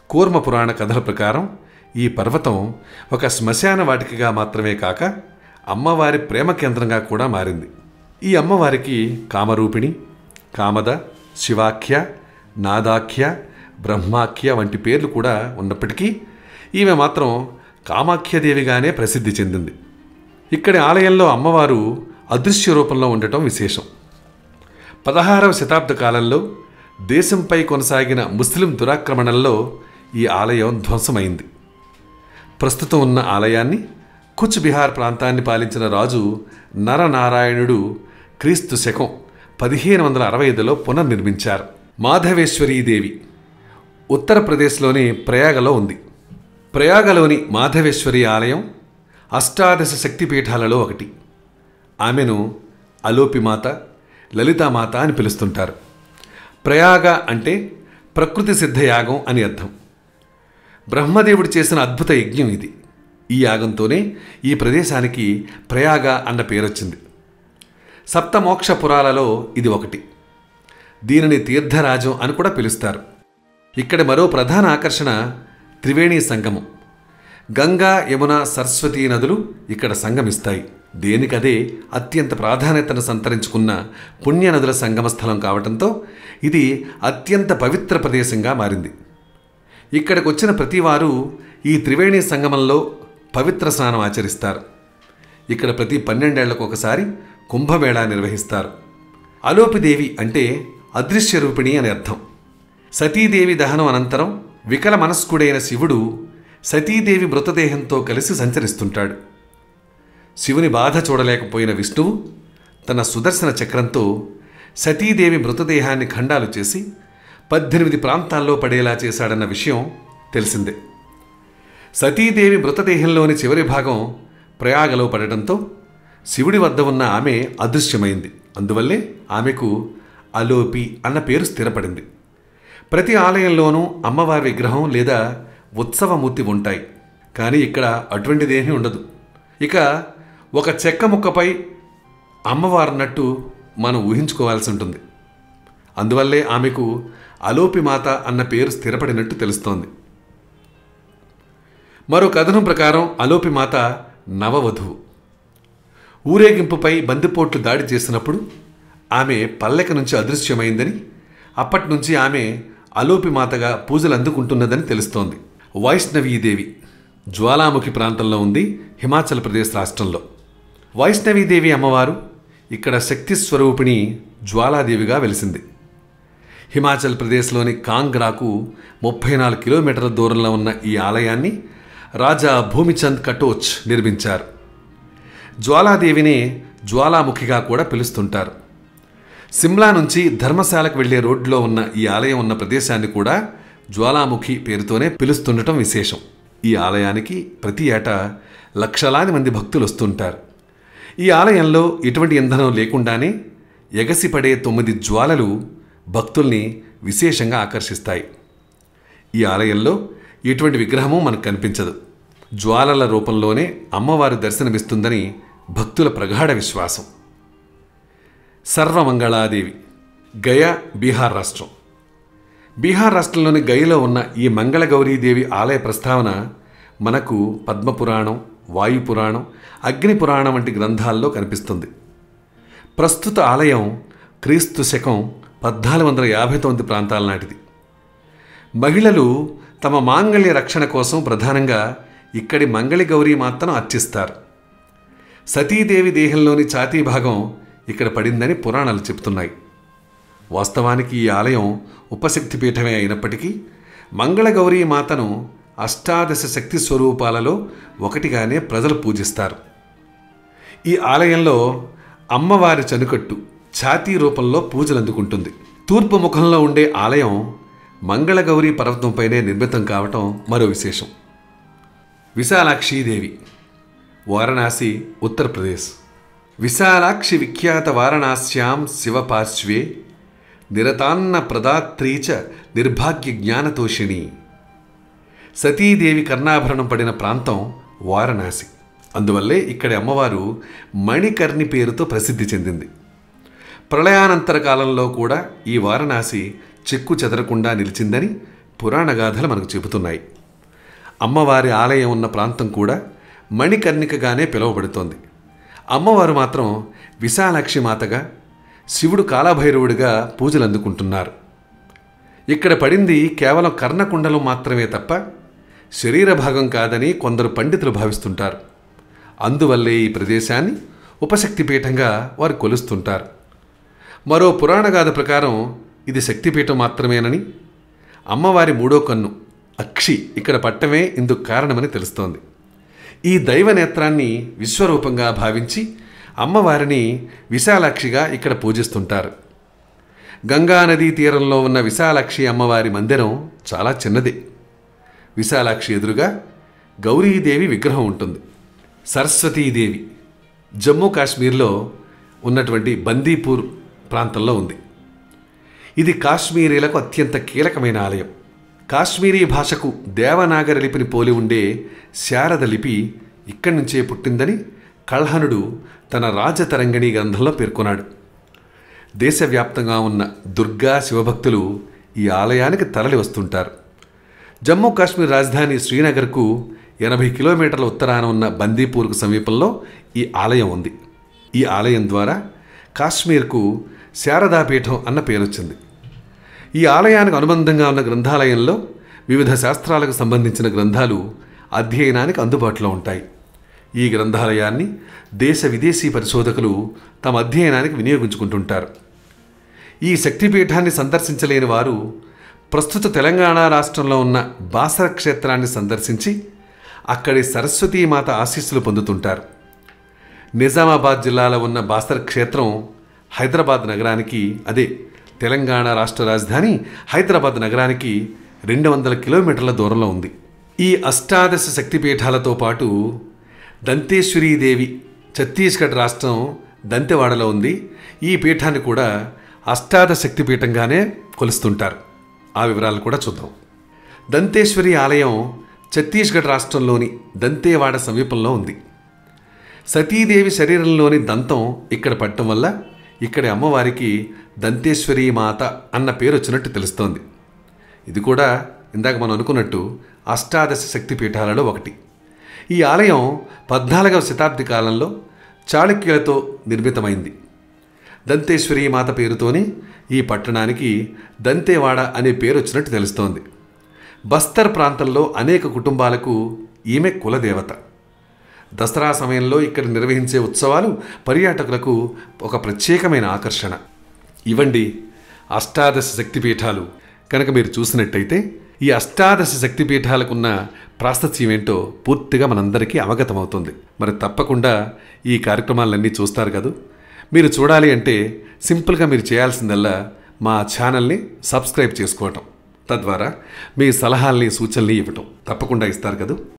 [SPEAKER 1] కూర్మ పురాణ కథల ప్రకారం ఈ పర్వతం ఒక శ్మశాన వాటికగా మాత్రమే కాక అమ్మవారి ప్రేమ కేంద్రంగా కూడా మారింది. ఈ అమ్మవారికి కామరూపిణి, కామద, శివాఖ్య, నాదాఖ్య, బ్రహ్మాఖ్య వంటి పేర్లు కూడా ఉన్నప్పటికీ ఈమె మాత్రం కామాఖ్యదేవిగానే ప్రసిద్ధి చెందింది. ఇక్కడి ఆలయంలో అమ్మవారు అదృశ్య రూపంలో ఉండటం విశేషం. 16వ శతాబ్ద కాలంలో దేశంపై కొనసాగిన ముస్లిం దురాక్రమణల్లో ఈ ఆలయం ధ్వంసమైంది. ప్రస్తుతం ఉన్న ఆలయాన్ని కుచ్ బిహార్ ప్రాంతాన్ని పాలించిన రాజు నరనారాయణుడు క్రీస్తు శకం 1565లో పునర్నిర్మించారు. మాధవేశ్వరీదేవి ఉత్తరప్రదేశ్లోని ప్రయాగలో ఉంది. ప్రయాగలోని మాధవేశ్వరి ఆలయం అష్టాదశ శక్తిపీఠాలలో ఒకటి. ఆమెను అలోపిమాత, లలితామాత అని పిలుస్తుంటారు. ప్రయాగ అంటే ప్రకృతి సిద్ధయాగం అని అర్థం. బ్రహ్మదేవుడు చేసిన అద్భుత యజ్ఞం ఇది. ఈ యాగంతోనే ఈ ప్రదేశానికి ప్రయాగ అన్న పేరొచ్చింది. సప్తమోక్ష పురాలలో ఇది ఒకటి. దీనిని తీర్థరాజం అని కూడా పిలుస్తారు. ఇక్కడ మరో ప్రధాన ఆకర్షణ త్రివేణీ సంగమం. గంగా, యమున, సరస్వతీ నదులు ఇక్కడ సంగమిస్తాయి. దేనికదే అత్యంత ప్రాధాన్యతను సంతరించుకున్న పుణ్యనదుల సంగమ స్థలం కావడంతో ఇది అత్యంత పవిత్ర ప్రదేశంగా మారింది. ఇక్కడికి వచ్చిన ప్రతివారు ఈ త్రివేణి సంగమంలో పవిత్ర స్నానం ఆచరిస్తారు. ఇక్కడ ప్రతి 12 ఏళ్లకు ఒకసారి కుంభమేళా నిర్వహిస్తారు. అలోపిదేవి అంటే అదృశ్య రూపిణి అని అర్థం. సతీదేవి దహనం అనంతరం వికల మనస్కుడైన శివుడు సతీదేవి మృతదేహంతో కలిసి సంచరిస్తుంటాడు. శివుని బాధ చూడలేకపోయిన విష్ణువు తన సుదర్శన చక్రంతో సతీదేవి మృతదేహాన్ని ఖండాలు చేసి 18 ప్రాంతాల్లో పడేలా చేశాడన్న విషయం తెలిసిందే. సతీదేవి మృతదేహంలోని చివరి భాగం ప్రయాగలో పడటంతో శివుడి వద్ద ఉన్న ఆమె అదృశ్యమైంది. అందువల్లే ఆమెకు అలోపి అన్న పేరు స్థిరపడింది. ప్రతి ఆలయంలోనూ అమ్మవారి విగ్రహం లేదా ఉత్సవమూర్తి ఉంటాయి. కానీ ఇక్కడ అటువంటిదేమీ ఉండదు. ఇక ఒక చెక్క ముక్కపై అమ్మవారున్నట్టు మనం ఊహించుకోవాల్సి ఉంటుంది. అందువల్లే ఆమెకు అలోపిమాత అన్న పేరు స్థిరపడినట్టు తెలుస్తోంది. మరో కథనం ప్రకారం అలోపిమాత నవవధువు. ఊరేగింపుపై బందిపోట్లు దాడి చేసినప్పుడు ఆమె పల్లెక నుంచి అదృశ్యమైందని, అప్పటినుంచి ఆమె అలోపిమాతగా పూజలు అందుకుంటున్నదని తెలుస్తోంది. వైష్ణవీదేవి జ్వాలాముఖి ప్రాంతంలో ఉంది, హిమాచల్ ప్రదేశ్ రాష్ట్రంలో. వైష్ణవీదేవి అమ్మవారు ఇక్కడ శక్తి స్వరూపిణి జ్వాలాదేవిగా వెలిసింది. హిమాచల్ ప్రదేశ్లోని కాంగ్రాకు 34 కిలోమీటర్ల దూరంలో ఉన్న ఈ ఆలయాన్ని రాజా భూమిచంద్ కటోచ్ నిర్మించారు. జ్వాలాదేవినే జ్వాలాముఖిగా కూడా పిలుస్తుంటారు. సిమ్లా నుంచి ధర్మశాలకు వెళ్లే రోడ్లో ఉన్న ఈ ఆలయం ఉన్న ప్రదేశాన్ని కూడా జ్వాలాముఖి పేరుతోనే పిలుస్తుండటం విశేషం. ఈ ఆలయానికి ప్రతి ఏటా లక్షలాది మంది భక్తులు వస్తుంటారు. ఈ ఆలయంలో ఎటువంటి ఇంధనం లేకుండానే ఎగసిపడే 9 జ్వాలలు భక్తుల్ని విశేషంగా ఆకర్షిస్తాయి. ఈ ఆలయంలో ఎటువంటి విగ్రహమూ మనకు కనిపించదు. జ్వాలల రూపంలోనే అమ్మవారు దర్శనమిస్తుందని భక్తుల ప్రగాఢ విశ్వాసం. సర్వమంగళాదేవి గయా, బీహార్ రాష్ట్రం. బీహార్ రాష్ట్రంలోని గయలో ఉన్న ఈ మంగళగౌరీదేవి ఆలయ ప్రస్తావన మనకు పద్మపురాణం, వాయుపురాణం, అగ్నిపురాణం వంటి గ్రంథాల్లో కనిపిస్తుంది. ప్రస్తుత ఆలయం క్రీస్తు శకం 1459 ప్రాంతాల నాటిది. మహిళలు తమ మాంగళ్య రక్షణ కోసం ప్రధానంగా ఇక్కడి మంగళి గౌరీ మాతను అర్చిస్తారు. సతీదేవి దేహంలోని ఛాతీ భాగం ఇక్కడ పడిందని పురాణాలు చెబుతున్నాయి. వాస్తవానికి ఈ ఆలయం ఉపశక్తిపీఠమే అయినప్పటికీ మంగళగౌరీ మాతను అష్టాదశ శక్తి స్వరూపాలలో ఒకటిగానే ప్రజలు పూజిస్తారు. ఈ ఆలయంలో అమ్మవారి చనుకట్టు ఛాతీ రూపంలో పూజలు అందుకుంటుంది. తూర్పు ముఖంలో ఉండే ఆలయం మంగళగౌరీ పర్వతంపైనే నిర్మితం కావటం మరో విశేషం. విశాలాక్షీదేవి, వారణాసి, ఉత్తరప్రదేశ్. విశాలాక్షి విఖ్యాత వారణాస్యాం శివపార్శ్వే నిరతాన్న ప్రదాత్రీచ నిర్భాగ్య జ్ఞానతోషిణి. సతీదేవి కర్ణాభరణం పడిన ప్రాంతం వారణాసి. అందువల్లే ఇక్కడి అమ్మవారు మణికర్ణి పేరుతో ప్రసిద్ధి చెందింది. ప్రళయానంతర కాలంలో కూడా ఈ వారణాసి చెక్కు చెదరకుండా నిలిచిందని పురాణగాథలు మనకు చెబుతున్నాయి. అమ్మవారి ఆలయం ఉన్న ప్రాంతం కూడా మణికర్ణికగానే పిలువబడుతోంది. అమ్మవారు మాత్రం విశాలాక్షి మాతగా, శివుడు కాలభైరవుడిగా పూజలు అందుకుంటున్నారు. ఇక్కడ పడింది కేవలం కర్ణకుండలం మాత్రమే తప్ప శరీర భాగం కాదని కొందరు పండితులు భావిస్తుంటారు. అందువల్లే ఈ ప్రదేశాన్ని ఉపశక్తిపీఠంగా వారు కొలుస్తుంటారు. మరో పురాణగాథ ప్రకారం ఇది శక్తిపీఠం మాత్రమేనని, అమ్మవారి మూడో కన్ను అక్షి ఇక్కడ పట్టమే ఇందుకు కారణమని తెలుస్తోంది. ఈ దైవ నేత్రాన్ని విశ్వరూపంగా భావించి అమ్మవారిని విశాలాక్షిగా ఇక్కడ పూజిస్తుంటారు. గంగానదీ తీరంలో ఉన్న విశాలాక్షి అమ్మవారి మందిరం చాలా చిన్నదే. విశాలాక్షి ఎదురుగా గౌరీదేవి విగ్రహం ఉంటుంది. సరస్వతీదేవి జమ్మూ కాశ్మీర్లో ఉన్నటువంటి బందీపూర్ ప్రాంతంలో ఉంది. ఇది కాశ్మీరీలకు అత్యంత కీలకమైన ఆలయం. కాశ్మీరీ భాషకు దేవనాగరి లిపిని పోలి ఉండే శారద లిపి ఇక్కడి నుంచే పుట్టిందని కల్హనుడు తన రాజతరంగిణి గ్రంథంలో పేర్కొన్నాడు. దేశవ్యాప్తంగా ఉన్న దుర్గా శివభక్తులు ఈ ఆలయానికి తరలి వస్తుంటారు. జమ్మూ కాశ్మీర్ రాజధాని శ్రీనగర్కు 80 కిలోమీటర్ల ఉత్తరాన ఉన్న బందీపూర్కు సమీపంలో ఈ ఆలయం ఉంది. ఈ ఆలయం ద్వారా కాశ్మీర్కు శారదాపీఠం అన్న పేరొచ్చింది. ఈ ఆలయానికి అనుబంధంగా ఉన్న గ్రంథాలయంలో వివిధ శాస్త్రాలకు సంబంధించిన గ్రంథాలు అధ్యయనానికి అందుబాటులో ఉంటాయి. ఈ గ్రంథాలయాన్ని దేశ విదేశీ పరిశోధకులు తమ అధ్యయనానికి వినియోగించుకుంటుంటారు. ఈ శక్తిపీఠాన్ని సందర్శించలేని వారు ప్రస్తుత తెలంగాణ రాష్ట్రంలో ఉన్న బాసర క్షేత్రాన్ని సందర్శించి అక్కడి సరస్వతీమాత ఆశీస్సులు పొందుతుంటారు. నిజామాబాద్ జిల్లాలో ఉన్న బాసర క్షేత్రం హైదరాబాద్ నగరానికి, అదే తెలంగాణ రాష్ట్ర రాజధాని హైదరాబాద్ నగరానికి 200 కిలోమీటర్ల దూరంలో ఉంది. ఈ అష్టాదశ శక్తిపీఠాలతో పాటు దంతేశ్వరీదేవి ఛత్తీస్గఢ్ రాష్ట్రం దంతెవాడలో ఉంది. ఈ పీఠాన్ని కూడా అష్టాదశ శక్తిపీఠంగానే కొలుస్తుంటారు. ఆ వివరాలు కూడా చూద్దాం. దంతేశ్వరి ఆలయం ఛత్తీస్గఢ్ రాష్ట్రంలోని దంతేవాడ సమీపంలో ఉంది. సతీదేవి శరీరంలోని దంతం ఇక్కడ పట్టడం వల్ల ఇక్కడి అమ్మవారికి దంతేశ్వరీ మాత అన్న పేరు వచ్చినట్టు తెలుస్తోంది. ఇది కూడా ఇందాక మనం అనుకున్నట్టు అష్టాదశ శక్తిపీఠాలలో ఒకటి. ఈ ఆలయం 14వ శతాబ్ది కాలంలో చాళుక్యులతో నిర్మితమైంది. దంతేశ్వరీ మాత పేరుతోనే ఈ పట్టణానికి దంతేవాడ అనే పేరు వచ్చినట్టు తెలుస్తోంది. బస్తర్ ప్రాంతంలో అనేక కుటుంబాలకు ఈమె కులదేవత. దసరా సమయంలో ఇక్కడ నిర్వహించే ఉత్సవాలు పర్యాటకులకు ఒక ప్రత్యేకమైన ఆకర్షణ. ఇవండి అష్టాదశ శక్తిపీఠాలు. కనుక మీరు చూసినట్టయితే ఈ అష్టాదశ శక్తిపీఠాలకున్న ప్రాశస్త్యం ఏంటో పూర్తిగా మనందరికీ అవగతమవుతుంది. మరి తప్పకుండా ఈ కార్యక్రమాలన్నీ చూస్తారు కదా. మీరు చూడాలి అంటే సింపుల్గా మీరు చేయాల్సిందల్లా మా ఛానల్ని సబ్స్క్రైబ్ చేసుకోవటం, తద్వారా మీ సలహాల్ని సూచనల్ని ఇవ్వటం తప్పకుండా ఇస్తారు కదా.